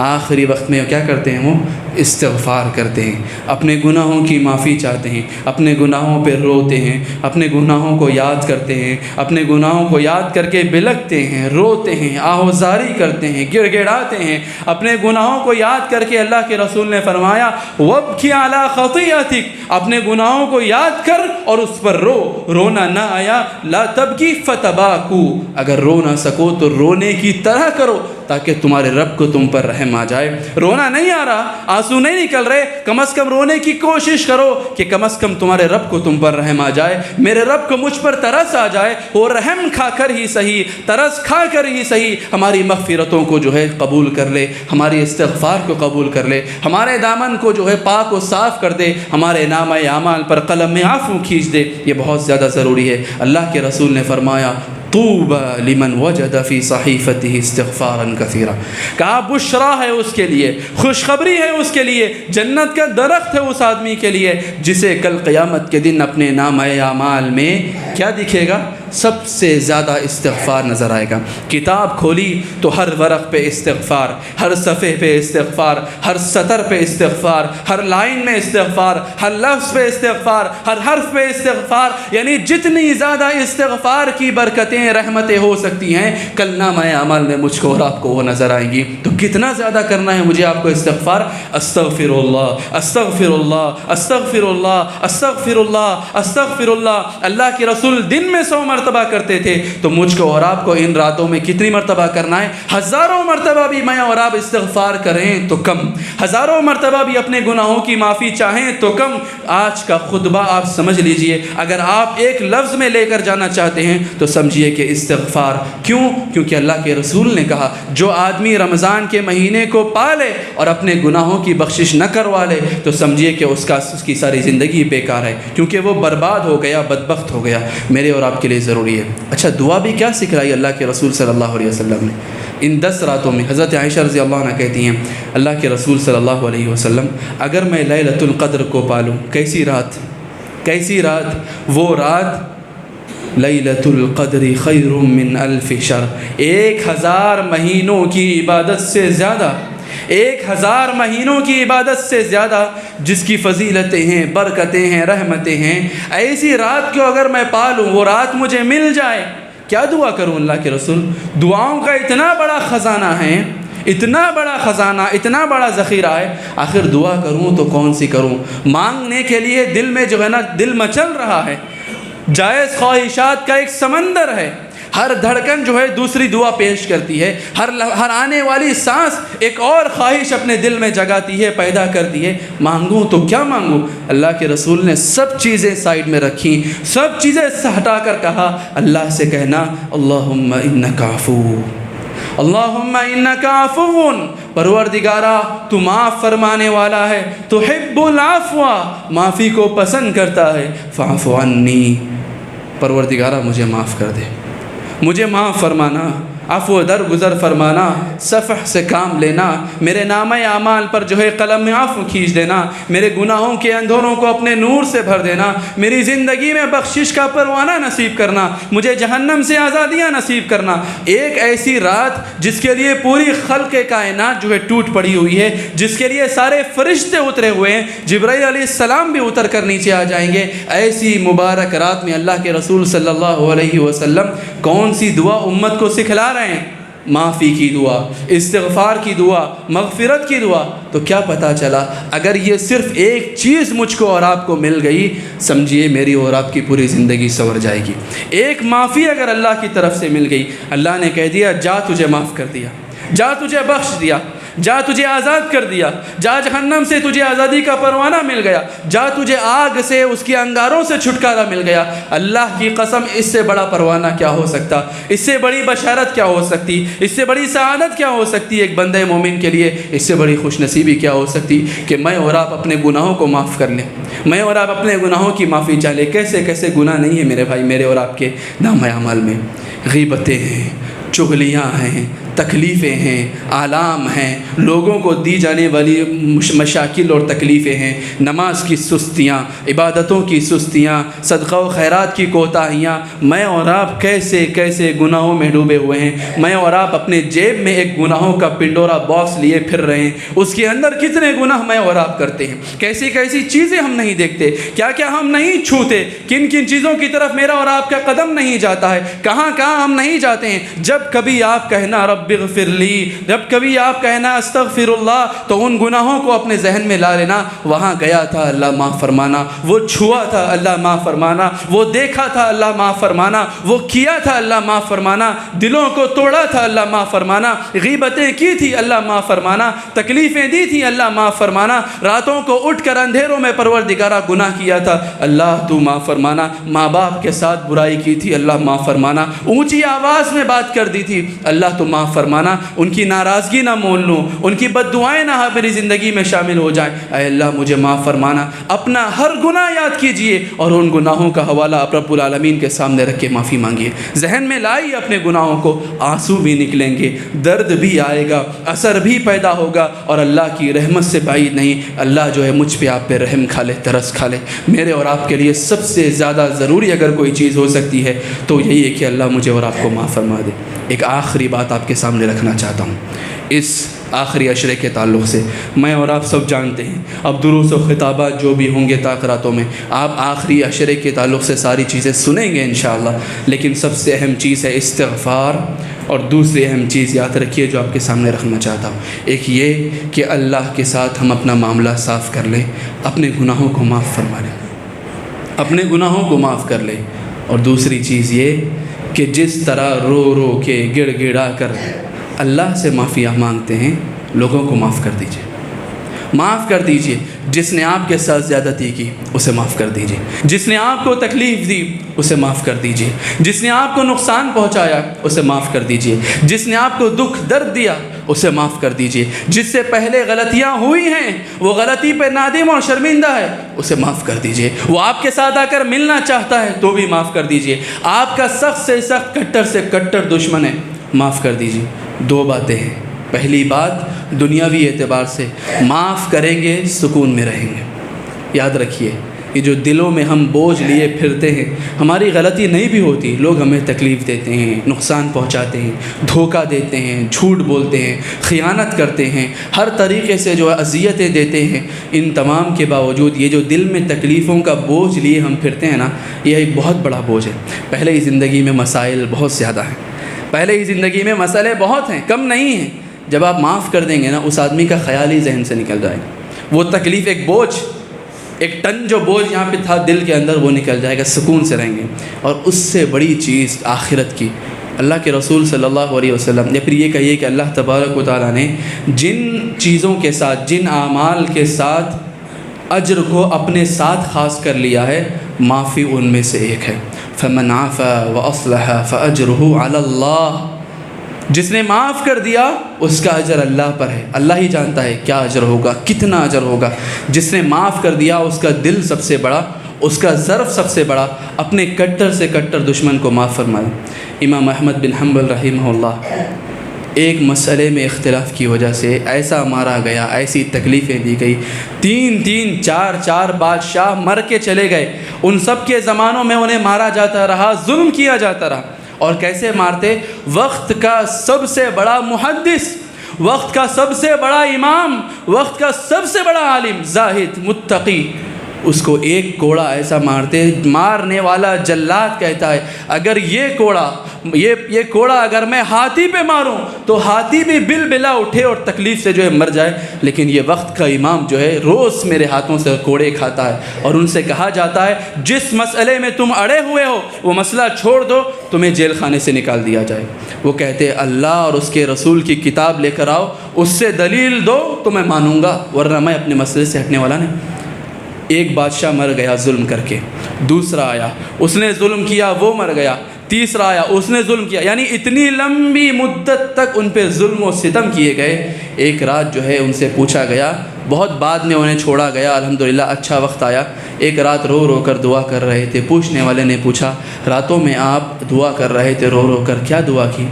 Speaker 1: آخری وقت میں کیا کرتے ہیں؟ وہ استغفار کرتے ہیں، اپنے گناہوں کی معافی چاہتے ہیں، اپنے گناہوں پہ روتے ہیں، اپنے گناہوں کو یاد کرتے ہیں، اپنے گناہوں کو یاد کر کے بلکتے ہیں، روتے ہیں، آہوزاری کرتے ہیں، گڑ گڑاتے ہیں، اپنے گناہوں کو یاد کر کے اللہ کے رسول نے فرمایا وَابْكِ عَلَىٰ خَطِيئَتِكَ، اپنے گناہوں کو یاد کر اور اس پر رو۔ رونا نہ آیا لا تبکی فتباکو، اگر رو نہ سکو تو رونے کی طرح کرو تاکہ تمہارے رب کو تم پر رحم آ جائے۔ رونا نہیں آ رہا، آنسو نہیں نکل رہے، کم از کم رونے کی کوشش کرو کہ کم از کم تمہارے رب کو تم پر رحم آ جائے، میرے رب کو مجھ پر ترس آ جائے، وہ رحم کھا کر ہی صحیح، ترس کھا کر ہی صحیح ہماری مغفرتوں کو جو ہے قبول کر لے، ہماری استغفار کو قبول کر لے، ہمارے دامن کو جو ہے پاک و صاف کر دے، ہمارے نامہ اعمال پر قلم میں عفو کھینچ دے۔ یہ بہت زیادہ ضروری ہے۔ اللہ کے رسول نے فرمایا طوبى لمن وجد في صحيفته استغفارا كثيرا، کہا بشرا ہے اس کے لیے، خوشخبری ہے اس کے لیے، جنت کا درخت ہے اس آدمی کے لیے جسے کل قیامت کے دن اپنے نامہ اعمال میں کیا دکھے گا؟ سب سے زیادہ استغفار نظر آئے گا۔ کتاب کھولی تو ہر ورق پہ استغفار، ہر صفحے پہ استغفار، ہر سطر پہ استغفار، ہر لائن میں استغفار، ہر لفظ پہ استغفار، ہر حرف پہ استغفار، یعنی جتنی زیادہ استغفار کی برکتیں رحمتیں ہو سکتی ہیں کل نامہ اعمال میں مجھ کو اور آپ کو وہ نظر آئیں گی۔ تو کتنا زیادہ کرنا ہے مجھے آپ کو استغفار؟ استغفر اللہ، استغفر اللہ، استغفر اللہ، استغفر اللہ، استغفر اللہ۔ اللہ کے رسول دن میں 100 مرتبہ کرتے تھے، تو مجھ کو اور آپ کو ان راتوں میں کتنی مرتبہ کرنا ہے؟ ہزاروں مرتبہ بھی میں اور آپ استغفار کریں تو کم، ہزاروں مرتبہ بھی اپنے گناہوں کی معافی چاہیں تو کم۔ آج کا خطبہ آپ سمجھ لیجئے، اگر آپ ایک لفظ میں لے کر جانا چاہتے ہیں تو سمجھیے کہ استغفار۔ کیوں؟ کیونکہ اللہ کے رسول نے کہا جو آدمی رمضان کے مہینے کو پالے اور اپنے گناہوں کی بخشش نہ کروا لے تو سمجھیے کہ اس کی ساری زندگی بیکار ہے، کیونکہ وہ برباد ہو گیا، بدبخت ہو گیا۔ میرے اور آپ کے لیے ضروری ہے۔ اچھا، دعا بھی کیا سکھلائی اللہ کے رسول صلی اللہ علیہ وسلم نے ان 10 راتوں میں؟ حضرت عائشہ رضی اللہ عنہ کہتی ہیں اللہ کے رسول صلی اللہ علیہ وسلم اگر میں لیلۃ القدر کو پالوں، کیسی رات؟ کیسی رات؟ وہ رات لیلۃ القدر خیر من الف شہر، 1000 مہینوں کی عبادت سے زیادہ، 1000 مہینوں کی عبادت سے زیادہ جس کی فضیلتیں ہیں، برکتیں ہیں، رحمتیں ہیں، ایسی رات کو اگر میں پالوں، وہ رات مجھے مل جائے، کیا دعا کروں؟ اللہ کے رسول دعاؤں کا اتنا بڑا خزانہ ہے، اتنا بڑا خزانہ، اتنا بڑا ذخیرہ ہے، آخر دعا کروں تو کون سی کروں؟ مانگنے کے لیے دل میں جو ہے نا دل مچل رہا ہے، جائز خواہشات کا ایک سمندر ہے، ہر دھڑکن جو ہے دوسری دعا پیش کرتی ہے، ہر آنے والی سانس ایک اور خواہش اپنے دل میں جگاتی ہے، پیدا کرتی ہے۔ مانگوں تو کیا مانگوں؟ اللہ کے رسول نے سب چیزیں سائیڈ میں رکھیں، سب چیزیں ہٹا کر کہا اللہ سے کہنا اللہم انک عفو، اللہم انک عفو، پروردگارا تو معاف فرمانے والا ہے، تحب العفو، معافی کو پسند کرتا ہے، فاعف عنی، پروردگارا مجھے معاف کر دے، مجھے معاف فرمانا، عفو درگزر فرمانا، صفح سے کام لینا، میرے نامہ اعمال پر جو ہے قلم عفو کھینچ دینا، میرے گناہوں کے اندھوروں کو اپنے نور سے بھر دینا، میری زندگی میں بخشش کا پروانہ نصیب کرنا، مجھے جہنم سے آزادیاں نصیب کرنا۔ ایک ایسی رات جس کے لیے پوری خلق کائنات جو ہے ٹوٹ پڑی ہوئی ہے، جس کے لیے سارے فرشتے اترے ہوئے ہیں، جبرائیل علیہ السلام بھی اتر کر نیچے آ جائیں گے، ایسی مبارک رات میں اللہ کے رسول صلی اللہ علیہ وسلم کون سی دعا امت کو سکھلا رہے ہیں؟ معافی کی دعا، استغفار کی دعا، مغفرت کی دعا۔ تو کیا پتہ چلا اگر یہ صرف ایک چیز مجھ کو اور آپ کو مل گئی، سمجھیے میری اور آپ کی پوری زندگی سنور جائے گی۔ ایک معافی اگر اللہ کی طرف سے مل گئی، اللہ نے کہہ دیا جا تجھے معاف کر دیا، جا تجھے بخش دیا، جا تجھے آزاد کر دیا، جا جہنم سے تجھے آزادی کا پروانہ مل گیا، جا تجھے آگ سے اس کی انگاروں سے چھٹکارا مل گیا۔ اللہ کی قسم، اس سے بڑا پروانہ کیا ہو سکتا؟ اس سے بڑی بشارت کیا ہو سکتی؟ اس سے بڑی سعادت کیا ہو سکتی ایک بندہ مومن کے لیے؟ اس سے بڑی خوش نصیبی کیا ہو سکتی کہ میں اور آپ اپنے گناہوں کو معاف کر لیں، میں اور آپ اپنے گناہوں کی معافی چاہ لیں۔ کیسے کیسے گناہ نہیں ہے میرے بھائی میرے اور آپ کے نامہ اعمال میں؟ غیبتیں ہیں، چغلیاں ہیں، تکلیفیں ہیں، آلام ہیں، لوگوں کو دی جانے والی مشاکل اور تکلیفیں ہیں، نماز کی سستیاں، عبادتوں کی سستیاں، صدقہ و خیرات کی کوتاہیاں۔ میں اور آپ کیسے کیسے گناہوں میں ڈوبے ہوئے ہیں۔ میں اور آپ اپنے جیب میں ایک گناہوں کا پنڈورا باکس لیے پھر رہے ہیں، اس کے اندر کتنے گناہ میں اور آپ کرتے ہیں، کیسی کیسی چیزیں ہم نہیں دیکھتے، کیا کیا ہم نہیں چھوتے، کن کن چیزوں کی طرف میرا اور آپ کا قدم نہیں جاتا ہے، کہاں کہاں ہم نہیں جاتے ہیں۔ جب کبھی آپ کہنا رب اغفر لی، جب کبھی آپ کہنا استغفر اللہ، تو ان گناہوں کو اپنے ذہن میں لا لینا۔ وہاں گیا تھا اللہ معاف فرمانا، وہ چھوا تھا اللہ معاف فرمانا، وہ دیکھا تھا اللہ معاف فرمانا، وہ کیا تھا اللہ معاف فرمانا، دلوں کو توڑا تھا اللہ معاف فرمانا، غیبتیں کی تھی اللہ معاف فرمانا، تکلیفیں دی تھی اللہ معاف فرمانا، راتوں کو اٹھ کر اندھیروں میں پروردگارہ گناہ کیا تھا اللہ تو معاف فرمانا، ماں باپ کے ساتھ برائی کی تھی اللہ معاف فرمانا، اونچی آواز میں بات کر دی تھی اللہ تو معاف فرمانا، ان کی ناراضگی نہ مول لوں، ان کی بد دعائیں نہ میری زندگی میں شامل ہو جائیں، اے اللہ مجھے معاف فرمانا۔ اپنا ہر گناہ یاد کیجئے اور ان گناہوں کا حوالہ رب العالمین کے سامنے رکھ کے معافی مانگیے۔ ذہن میں لائیے اپنے گناہوں کو، آنسو بھی نکلیں گے، درد بھی آئے گا، اثر بھی پیدا ہوگا، اور اللہ کی رحمت سے بعید نہیں، اللہ جو ہے مجھ پہ آپ پہ رحم کھا لے، ترس کھا لے۔ میرے اور آپ کے لیے سب سے زیادہ ضروری اگر کوئی چیز ہو سکتی ہے تو یہی ہے کہ اللہ مجھے اور آپ کو معاف فرما دے۔ ایک آخری بات آپ کے سامنے رکھنا چاہتا ہوں اس آخری عشرے کے تعلق سے۔ میں اور آپ سب جانتے ہیں اب دروس و خطابات جو بھی ہوں گے تاخراتوں میں، آپ آخری عشرے کے تعلق سے ساری چیزیں سنیں گے انشاءاللہ، لیکن سب سے اہم چیز ہے استغفار، اور دوسری اہم چیز یاد رکھیے جو آپ کے سامنے رکھنا چاہتا ہوں، ایک یہ کہ اللہ کے ساتھ ہم اپنا معاملہ صاف کر لیں، اپنے گناہوں کو معاف فرما لیں، اپنے گناہوں کو معاف کر لیں، اور دوسری چیز یہ کہ جس طرح رو رو کے گڑ گڑا کر اللہ سے معافیاں مانگتے ہیں، لوگوں کو معاف کر دیجیے، معاف کر دیجیے۔ جس نے آپ کے ساتھ زیادتی کی اسے معاف کر دیجیے، جس نے آپ کو تکلیف دی اسے معاف کر دیجیے، جس نے آپ کو نقصان پہنچایا اسے معاف کر دیجیے، جس نے آپ کو دکھ درد دیا اسے معاف کر دیجیے، جس سے پہلے غلطیاں ہوئی ہیں وہ غلطی پہ نادم اور شرمندہ ہے اسے معاف کر دیجیے، وہ آپ کے ساتھ آ کر ملنا چاہتا ہے تو بھی معاف کر دیجیے، آپ کا سخت سے سخت کٹر سے کٹر دشمن ہے معاف کر دیجیے۔ دو باتیں ہیں، پہلی بات دنیاوی اعتبار سے معاف کریں گے سکون میں رہیں گے۔ یاد رکھیے یہ جو دلوں میں ہم بوجھ لیے پھرتے ہیں، ہماری غلطی نہیں بھی ہوتی، لوگ ہمیں تکلیف دیتے ہیں، نقصان پہنچاتے ہیں، دھوکہ دیتے ہیں، جھوٹ بولتے ہیں، خیانت کرتے ہیں، ہر طریقے سے جو اذیتیں دیتے ہیں، ان تمام کے باوجود یہ جو دل میں تکلیفوں کا بوجھ لیے ہم پھرتے ہیں نا، یہ ایک بہت بڑا بوجھ ہے۔ پہلے ہی زندگی میں مسائل بہت زیادہ ہیں، پہلے ہی زندگی میں مسئلے بہت ہیں، کم نہیں ہیں۔ جب آپ معاف کر دیں گے نا، اس آدمی کا خیال ہی ذہن سے نکل جائے گا، وہ تکلیف ایک بوجھ، ایک ٹن جو بوجھ یہاں پہ تھا دل کے اندر وہ نکل جائے گا، سکون سے رہیں گے۔ اور اس سے بڑی چیز آخرت کی، اللہ کے رسول صلی اللہ علیہ وسلم نے پھر یہ کہیے کہ اللہ تبارک و تعالیٰ نے جن چیزوں کے ساتھ، جن اعمال کے ساتھ اجر کو اپنے ساتھ خاص کر لیا ہے، معافی ان میں سے ایک ہے۔ فمن عفا واصلح فاجرہ علی اللہ، جس نے معاف کر دیا اس کا اجر اللہ پر ہے، اللہ ہی جانتا ہے کیا اجر ہوگا، کتنا اجر ہوگا۔ جس نے معاف کر دیا اس کا دل سب سے بڑا، اس کا ظرف سب سے بڑا، اپنے کٹر سے کٹر دشمن کو معاف فرمائے۔ امام احمد بن حنبل رحمہ اللہ ایک مسئلے میں اختلاف کی وجہ سے ایسا مارا گیا، ایسی تکلیفیں دی گئی، 3 4 بادشاہ مر کے چلے گئے، ان سب کے زمانوں میں انہیں مارا جاتا رہا، ظلم کیا جاتا رہا۔ اور کیسے مارتے؟ وقت کا سب سے بڑا محدث، وقت کا سب سے بڑا امام، وقت کا سب سے بڑا عالم، زاہد، متقی، اس کو ایک کوڑا ایسا مارتے، مارنے والا جلاد کہتا ہے اگر یہ کوڑا اگر میں ہاتھی پہ ماروں تو ہاتھی بھی بل بلا اٹھے اور تکلیف سے جو ہے مر جائے، لیکن یہ وقت کا امام جو ہے روز میرے ہاتھوں سے کوڑے کھاتا ہے۔ اور ان سے کہا جاتا ہے جس مسئلے میں تم اڑے ہوئے ہو وہ مسئلہ چھوڑ دو، تمہیں جیل خانے سے نکال دیا جائے۔ وہ کہتے اللہ اور اس کے رسول کی کتاب لے کر آؤ، اس سے دلیل دو تو میں مانوں گا، ورنہ میں اپنے مسئلے سے ہٹنے والا نہیں۔ ایک بادشاہ مر گیا ظلم کر کے، دوسرا آیا اس نے ظلم کیا وہ مر گیا، تیسرا آیا اس نے ظلم کیا، یعنی اتنی لمبی مدت تک ان پہ ظلم و ستم کیے گئے۔ ایک رات جو ہے ان سے پوچھا گیا، بہت بعد میں انہیں چھوڑا گیا، الحمدللہ اچھا وقت آیا۔ ایک رات رو رو کر دعا کر رہے تھے، پوچھنے والے نے پوچھا راتوں میں آپ دعا کر رہے تھے رو رو کر، کیا دعا کی؟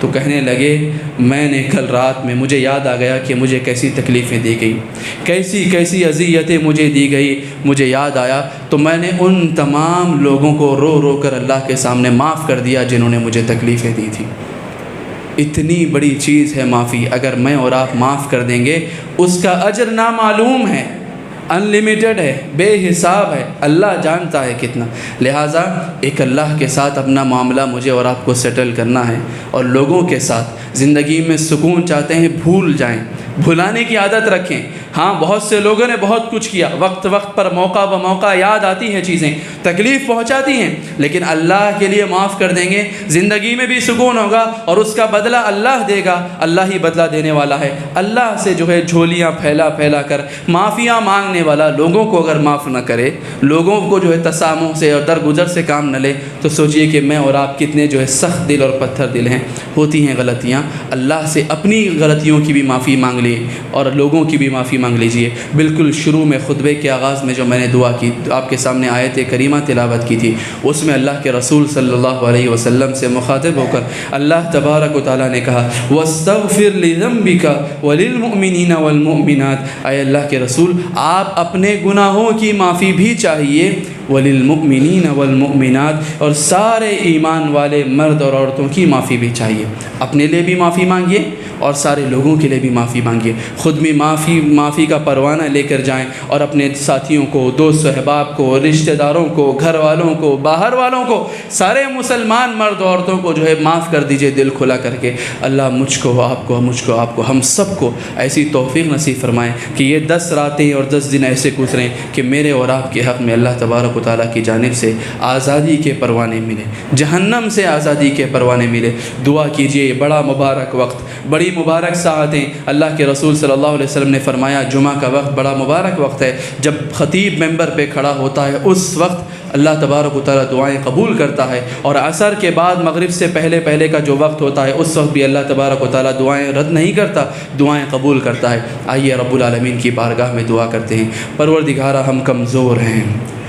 Speaker 1: تو کہنے لگے میں نے کل رات میں مجھے یاد آ گیا کہ مجھے کیسی تکلیفیں دی گئی، کیسی اذیتیں مجھے دی گئی، مجھے یاد آیا تو میں نے ان تمام لوگوں کو رو رو کر اللہ کے سامنے معاف کر دیا جنہوں نے مجھے تکلیفیں دی تھیں۔ اتنی بڑی چیز ہے معافی، اگر میں اور آپ معاف کر دیں گے اس کا اجر نامعلوم ہے، انلیمیٹڈ ہے، بے حساب ہے، اللہ جانتا ہے کتنا۔ لہٰذا ایک اللہ کے ساتھ اپنا معاملہ مجھے اور آپ کو سیٹل کرنا ہے، اور لوگوں کے ساتھ زندگی میں سکون چاہتے ہیں بھول جائیں، بھلانے کی عادت رکھیں۔ ہاں بہت سے لوگوں نے بہت کچھ کیا، وقت پر موقع بموقع یاد آتی ہیں چیزیں، تکلیف پہنچاتی ہیں، لیکن اللہ کے لیے معاف کر دیں گے زندگی میں بھی سکون ہوگا، اور اس کا بدلہ اللہ دے گا، اللہ ہی بدلہ دینے والا ہے۔ اللہ سے جو ہے جھولیاں پھیلا کر معافیاں مانگنے والا لوگوں کو اگر معاف نہ کرے، لوگوں کو جو ہے تسامح سے اور درگزر سے کام نہ لے، تو سوچئے کہ میں اور آپ کتنے جو ہے سخت دل اور پتھر دل ہیں۔ ہوتی ہیں غلطیاں، اللہ سے اپنی غلطیوں کی بھی معافی مانگ لی اور لوگوں کی بھی معافی مانگ لیجئے۔ بالکل شروع میں خطبے کے آغاز میں جو میں نے دعا کی، آپ کے سامنے آیت کریمہ تلاوت کی تھی، اس میں اللہ کے رسول صلی اللہ علیہ وسلم سے مخاطب ہو کر اللہ تبارک و تعالیٰ نے کہا وَاسْتَغْفِرْ لِذَنْبِكَ وَلِلْمُؤْمِنِينَ وَالْمُؤْمِنَاتِ، اے اللہ کے رسول آپ اپنے گناہوں کی معافی بھی چاہیے، وَلِلْمُؤْمِنِينَ وَالْمُؤْمِنَاتِ، اور سارے ایمان والے مرد اور عورتوں کی معافی بھی چاہیے۔ اپنے لیے بھی معافی مانگیے اور سارے لوگوں کے لیے بھی معافی مانگیے، خود بھی معافی کا پروانہ لے کر جائیں، اور اپنے ساتھیوں کو، دوست احباب کو، رشتہ داروں کو، گھر والوں کو، باہر والوں کو، سارے مسلمان مرد عورتوں کو جو ہے معاف کر دیجئے دل کھلا کر کے۔ اللہ مجھ کو آپ کو ہم سب کو ایسی توفیق نصیب فرمائے کہ یہ 10 راتیں اور 10 دن ایسے گزریں کہ میرے اور آپ کے حق میں اللہ تبارک و تعالیٰ کی جانب سے آزادی کے پروانے ملے، جہنم سے آزادی کے پروانے ملے۔ دعا کیجئے، یہ بڑا مبارک وقت، بڑی مبارک ساعتیں، اللہ کے رسول صلی اللہ علیہ وسلم نے فرمایا جمعہ کا وقت بڑا مبارک وقت ہے، جب خطیب ممبر پہ کھڑا ہوتا ہے اس وقت اللہ تبارک و تعالیٰ دعائیں قبول کرتا ہے، اور عصر کے بعد مغرب سے پہلے کا جو وقت ہوتا ہے اس وقت بھی اللہ تبارک و تعالیٰ دعائیں رد نہیں کرتا، دعائیں قبول کرتا ہے۔ آئیے رب العالمین کی بارگاہ میں دعا کرتے ہیں۔ پروردگارہ ہم کمزور ہیں،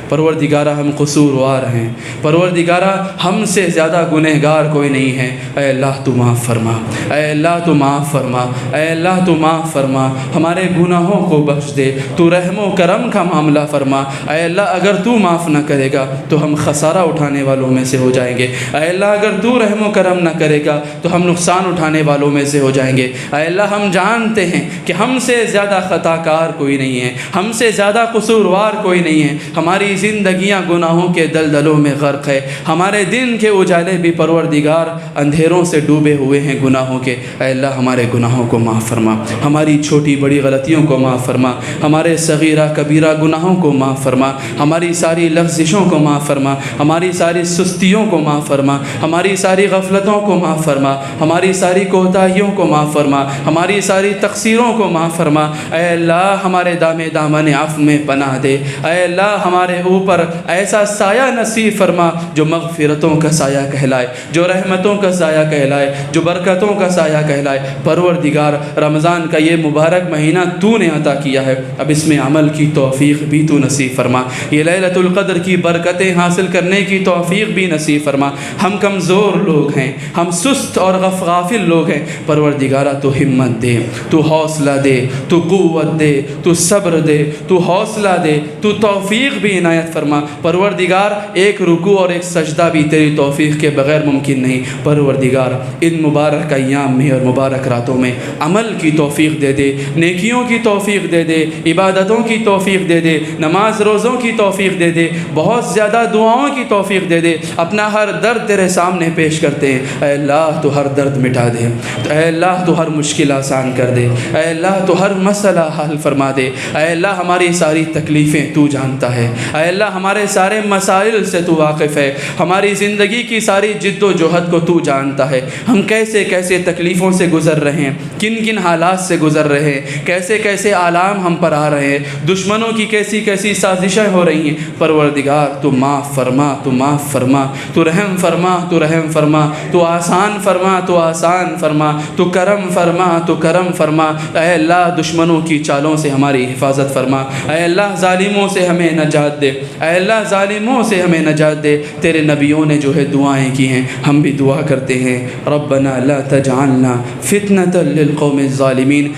Speaker 1: پروردگارہ ہم قصوروار ہیں، پروردگارہ ہم سے زیادہ گنہگار کوئی نہیں ہے۔ اے اللہ تو معاف فرما، اے اللہ تو معاف فرما، اے اللہ تو معاف فرما، ہمارے گناہوں کو بخش دے، تو رحم و کرم کا معاملہ فرما۔ اے اللہ اگر تو معاف نہ کرے گا تو ہم خسارہ اٹھانے والوں میں سے ہو جائیں گے، اے اللہ اگر تو رحم و کرم نہ کرے گا تو ہم نقصان اٹھانے والوں میں سے ہو جائیں گے۔ اے اللہ ہم جانتے ہیں کہ ہم سے زیادہ خطا کار کوئی نہیں ہے، ہم سے زیادہ قصوروار کوئی نہیں ہے، ہماری زندگیاں گناہوں کے دلدلوں میں غرق ہے، ہمارے دن کے اجالے بھی پروردگار اندھیروں سے ڈوبے ہوئے ہیں گناہوں کے۔ اے اللہ ہمارے گناہوں کو معاف فرما، ہماری چھوٹی بڑی غلطیوں کو معاف فرما، ہمارے صغیرہ کبیرہ گناہوں کو معاف فرما، ہماری ساری لغزشوں کو معاف فرما، ہماری ساری سستیوں کو معاف فرما، ہماری ساری غفلتوں کو معاف فرما، ہماری ساری کوتاہیوں کو معاف فرما، ہماری ساری تقصیروں کو معاف فرما۔ اے اللہ ہمارے دامن عفو میں پناہ دے، اے اللہ ہمارے اوپر ایسا سایہ نصیب فرما جو مغفرتوں کا سایہ کہلائے، جو رحمتوں کا سایہ کہلائے، جو برکتوں کا سایہ کہلائے۔ پروردگار رمضان کا یہ مبارک مہینہ تو نے عطا کیا ہے، اب اس میں عمل کی توفیق بھی تو نصیب فرما، یہ لیلۃ القدر کی برکتیں حاصل کرنے کی توفیق بھی نصیب فرما۔ ہم کمزور لوگ ہیں، ہم سست اور غافل لوگ ہیں، پروردگارہ تو ہمت دے، تو حوصلہ دے، تو قوت دے، تو صبر دے، تو حوصلہ دے، تو توفیق بھی عنایت فرما۔ پروردگار ایک رکوع اور ایک سجدہ بھی تیری توفیق کے بغیر ممکن نہیں۔ پروردگار ان مبارک ایام میں اور مبارک راتوں میں عمل کی توفیق دے دے، نیکیوں کی توفیق دے دے، عبادتوں کی توفیق دے دے، نماز روزوں کی توفیق دے دے، بہت زیادہ دعاؤں کی توفیق دے دے۔ اپنا ہر درد تیرے سامنے پیش کرتے ہیں، اے اللہ تو ہر درد مٹا دے، اے اللہ تو ہر مشکل آسان کر دے، اے اللہ تو ہر مسئلہ حل فرما دے، اے اللہ ہماری ساری تکلیفیں تو جانتا ہے، اے اللہ ہمارے سارے مسائل سے تو واقف ہے، ہماری زندگی کی ساری جد و جہد کو تو جانتا ہے، ہم کیسے کیسے تکلیفوں سے گزر رہے ہیں، کن کن حالات سے گزر رہے ہیں، کیسے کیسے آلام ہم پر آ رہے ہیں، دشمنوں کی کیسی کیسی سازشیں ہو رہی ہیں۔ پروردگار تو معاف فرما، تو معاف فرما، تو رحم فرما، تو رحم فرما، تو آسان فرما، تو آسان فرما، تو کرم فرما، تو کرم فرما۔ اے اللہ دشمنوں کی چالوں سے ہماری حفاظت فرما، اے اللہ ظالموں سے ہمیں نجات دے، اے اللہ ظالموں سے ہمیں نجات دے۔ تیرے نبیوں نے جو ہے دعائیں کی ہیں، ہم بھی دعا کرتے ہیں، ربنا لا تجعلنا فتنة للقوم الظالمین،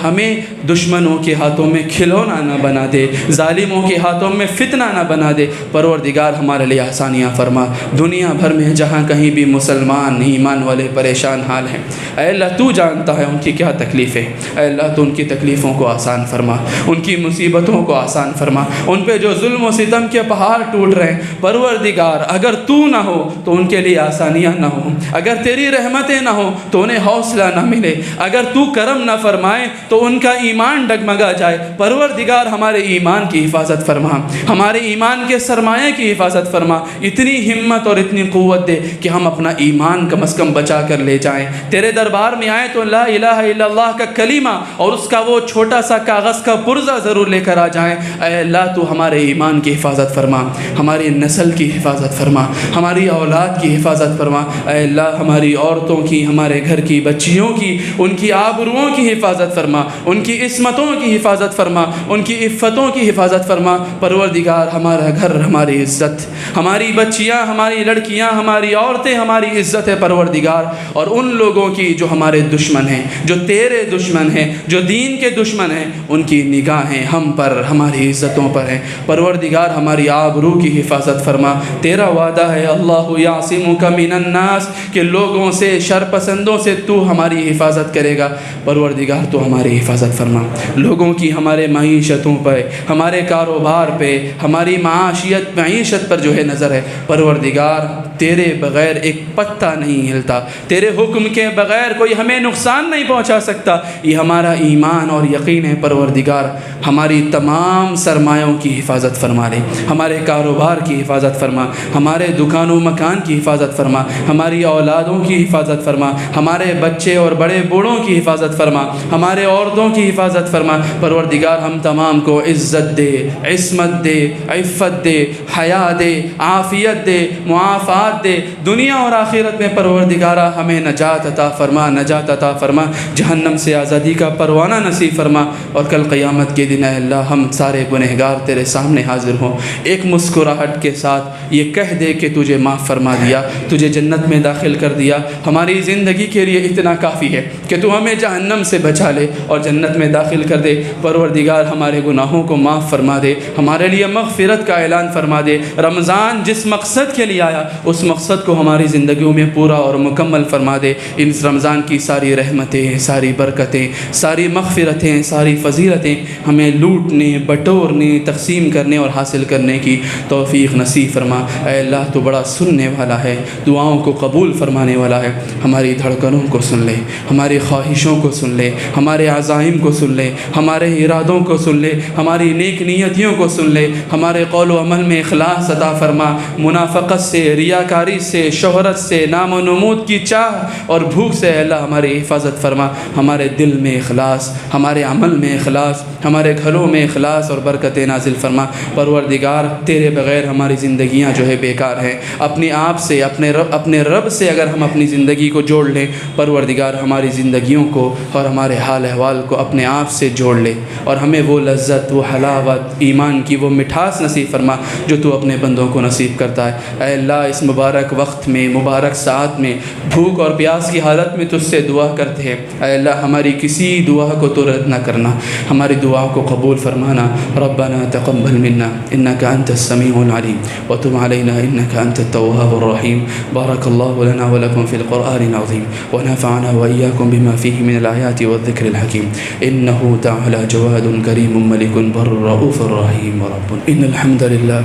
Speaker 1: ہمیں دشمنوں کے ہاتھوں میں کھلونا نہ بنا دے، ظالموں کے ہاتھوں میں فتنہ نہ بنا دے۔ پروردگار ہمارے لیے آسانیاں فرما، دنیا بھر میں جہاں کہیں بھی مسلمان ایمان والے پریشان حال ہیں، اے اللہ تو جانتا ہے ان کی کیا تکلیفیں، اے اللہ تو ان کی تکلیفوں کو آسان فرما، ان کی مصیبتوں کو آسان فرما، ان پہ جو ظلم و ستم کے پہاڑ ٹوٹ رہے ہیں پروردگار اگر تو نہ ہو تو ان کے لیے آسانیاں نہ ہوں، اگر تیری رحمتیں نہ ہوں تو انہیں حوصلہ نہ ملے، اگر تو کرم نہ فرمائے تو ان کا ایمان ڈگمگا جائے۔ پروردگار ہمارے ایمان کی حفاظت فرما، ہمارے ایمان کے سرمایہ کی حفاظت فرما، اتنی ہمت اور اتنی قوت دے کہ ہم اپنا ایمان کم از کم بچا کر لے جائیں، تیرے دربار میں آئیں تو لا الہ الا اللہ کا کلمہ اور اس کا وہ چھوٹا سا کاغذ کا پرزہ ضرور لے کر آ جائیں۔ اے اللہ تو ہمارے ایمان کی حفاظت فرما، ہماری نسل کی حفاظت فرما، ہماری اولاد کی حفاظت فرما، اے اللہ ہماری عورتوں کی، ہمارے گھر کی بچیوں کی، ان کی آبروؤں کی حفاظت فرما، ان کی عصمتوں کی حفاظت فرما، ان کی عفتوں کی حفاظت فرما۔ پروردگار ہمارا گھر ہماری عزت، ہماری بچیاں، ہماری لڑکیاں، ہماری عورتیں ہماری عزت ہے پروردگار، اور ان لوگوں کی جو ہمارے دشمن ہیں، جو تیرے دشمن ہیں، جو دین کے دشمن ہیں، ان کی نگاہیں ہم پر، ہماری عزتوں پر ہیں۔ پروردگار ہماری آبرو کی حفاظت فرما، تیرا وعدہ ہے اللہ یعصمک من الناس کہ لوگوں سے، شر پسندوں سے تو ہماری حفاظت کرے گا۔ پروردگار تو ہماری حفاظت فرما، لوگوں کی ہمارے معیشتوں پہ، ہمارے کاروبار پہ، ہماری معیشت پر جو ہے نظر ہے۔ پروردگار تیرے بغیر ایک پتہ نہیں ہلتا، تیرے حکم کے بغیر کوئی ہمیں نقصان نہیں پہنچا سکتا، یہ ہمارا ایمان اور یقین ہے۔ پروردگار ہماری تمام سرمایوں کی حفاظت فرما لے، ہمارے کاروبار کی حفاظت فرما، ہمارے دکان و مکان کی حفاظت فرما، ہماری اولادوں کی حفاظت فرما، ہمارے بچے اور بڑے بوڑھوں کی حفاظت فرما، ہمارے عورتوں کی حفاظت فرما۔ پروردگار ہم تمام کو عزت دے، عصمت دے، عفت دے، حیا دے، عافیت دے، معافات دے، دنیا اور آخرت میں پروردگارہ ہمیں نجات عطا فرما، نجات عطا فرما، جہنم سے آزادی کا پروانہ نصیب فرما، اور کل قیامت کے دن اے اللہ ہم سارے گنہگار تیرے سامنے حاضر ہوں، ایک مسکراہٹ کے ساتھ یہ کہہ دے کہ تجھے معاف فرما دیا، تجھے جنت میں داخل کر دیا۔ ہماری زندگی کے لیے اتنا کافی ہے کہ تو ہمیں جہنم سے بچا لے اور جنت میں داخل کر دے۔ پروردگار ہمارے گناہوں کو معاف فرما دے، ہمارے لیے مغفرت کا اعلان فرما دے۔ رمضان جس مقصد کے لیے آیا اس مقصد کو ہماری زندگیوں میں پورا اور مکمل فرما دے۔ ان رمضان کی ساری رحمتیں، ساری برکتیں، ساری مغفرتیں، ساری فضیلتیں ہمیں لوٹنے، بٹورنے، تقسیم کرنے اور حاصل کرنے کی توفیق نصیب فرما۔ اے اللہ تو بڑا سننے والا ہے، دعاؤں کو قبول فرمانے والا ہے، ہماری دھڑکنوں کو سن لے، ہماری خواہشوں کو سن لے، ہمارے عزائم کو سن لے، ہمارے ارادوں کو سن لے، ہماری نیک نیتیوں کو سن لے، ہمارے قول و عمل میں اخلاص عطا فرما، منافقت سے، ریاکاری سے، شہرت سے، نام و نمود کی چاہ اور بھوک سے اے اللہ ہماری حفاظت فرما، ہمارے دل میں اخلاص، ہمارے عمل میں اخلاص، ہمارے گھروں میں اخلاص اور برکت نازل فرما۔ پر پروردگار تیرے بغیر ہماری زندگیاں جو ہے بیکار ہیں، اپنے آپ سے اپنے رب سے اگر ہم اپنی زندگی کو جوڑ لیں، پروردگار ہماری زندگیوں کو اور ہمارے حال احوال کو اپنے آپ سے جوڑ لے، اور ہمیں وہ لذت، وہ حلاوت ایمان کی وہ مٹھاس نصیب فرما جو تو اپنے بندوں کو نصیب کرتا ہے۔ اے اللہ، اس مبارک وقت میں، مبارک ساعت میں، بھوک اور پیاس کی حالت میں تجھ سے دعا کرتے ہیں، اے اللہ ہماری کسی دعا کو تو رد نہ کرنا، ہماری دعا کو قبول فرمانا۔ ربنا تقبل منا انك انت السميع العليم وتب علينا انك انت التواب الرحيم۔ بارك الله لنا ولكم في القرآن العظيم ونفعنا واياكم بما فيه من الآيات والذكر الحكيم، انه تعالى جواد كريم ملك بر رؤوف رحيم رب۔ ان الحمد لله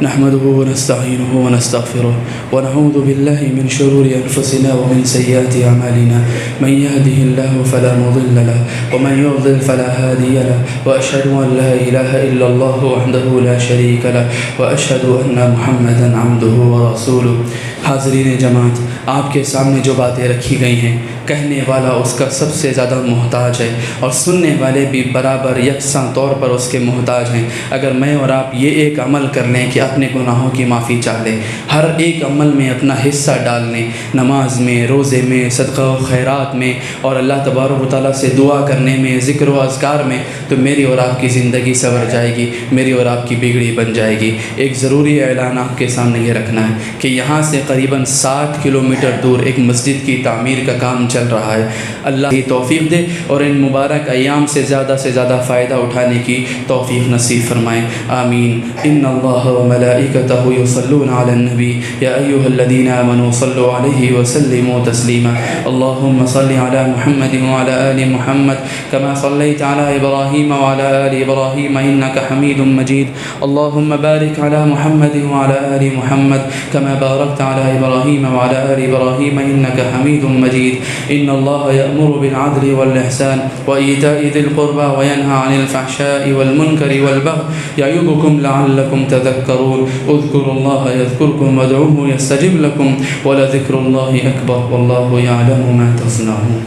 Speaker 1: نحمده ونستعينه ونستغفره ونعوذ بالله من شرور أنفسنا ومن سيئات أعمالنا، من يهده الله فلا مضل له ومن يضلل فلا هادي له، وأشهد أن لا إله إلا الله وحده لا شريك له، وأشهد أن محمدا عبده ورسوله۔ حاضرین جماعت، آپ کے سامنے جو باتیں رکھی گئی ہیں، کہنے والا اس کا سب سے زیادہ محتاج ہے، اور سننے والے بھی برابر یکساں طور پر اس کے محتاج ہیں۔ اگر میں اور آپ یہ ایک عمل کر لیں کہ اپنے گناہوں کی معافی چاہ لیں، ہر ایک عمل میں اپنا حصہ ڈال لیں، نماز میں، روزے میں، صدقہ و خیرات میں، اور اللہ تبارک و تعالیٰ سے دعا کرنے میں، ذکر و اذکار میں، تو میری اور آپ کی زندگی سنور جائے گی، میری اور آپ کی بگڑی بن جائے گی۔ ایک ضروری اعلان آپ کے سامنے یہ رکھنا ہے کہ یہاں سے قریباً 60 کلومیٹر دور ایک مسجد کی تعمیر کا کام چل رہا ہے۔ اللہ کی توفیق دے اور ان مبارک ایام سے زیادہ فائدہ اٹھانے کی توفیق نصیب فرمائے، آمین۔ ان اللہ وملائکتہ یصلون علی النبی یا ایھا الذین آمنوا صلوا علیہ وسلموا تسلیما۔ اللہم صل علی محمد وعلی آل محمد کما صلیت علی ابراہیم وعلی آل ابراہیم انک حمید مجید۔ اللہم بارک علی محمد وعلی آل محمد کما بارکت علی ابراہیم وعلی آل ابراہیم انک حمید مجید۔ ان اللہ یأمر بالعدل والإحسان وإیتاء ذی القربى وینہی عن الفحشاء والمنکر والبغی یعظکم لعلکم تذکرون۔ اذکروا اللہ یذکرکم وادعوہ یستجب لکم ولذکر اللہ اکبر واللہ یعلم ما تصنعون۔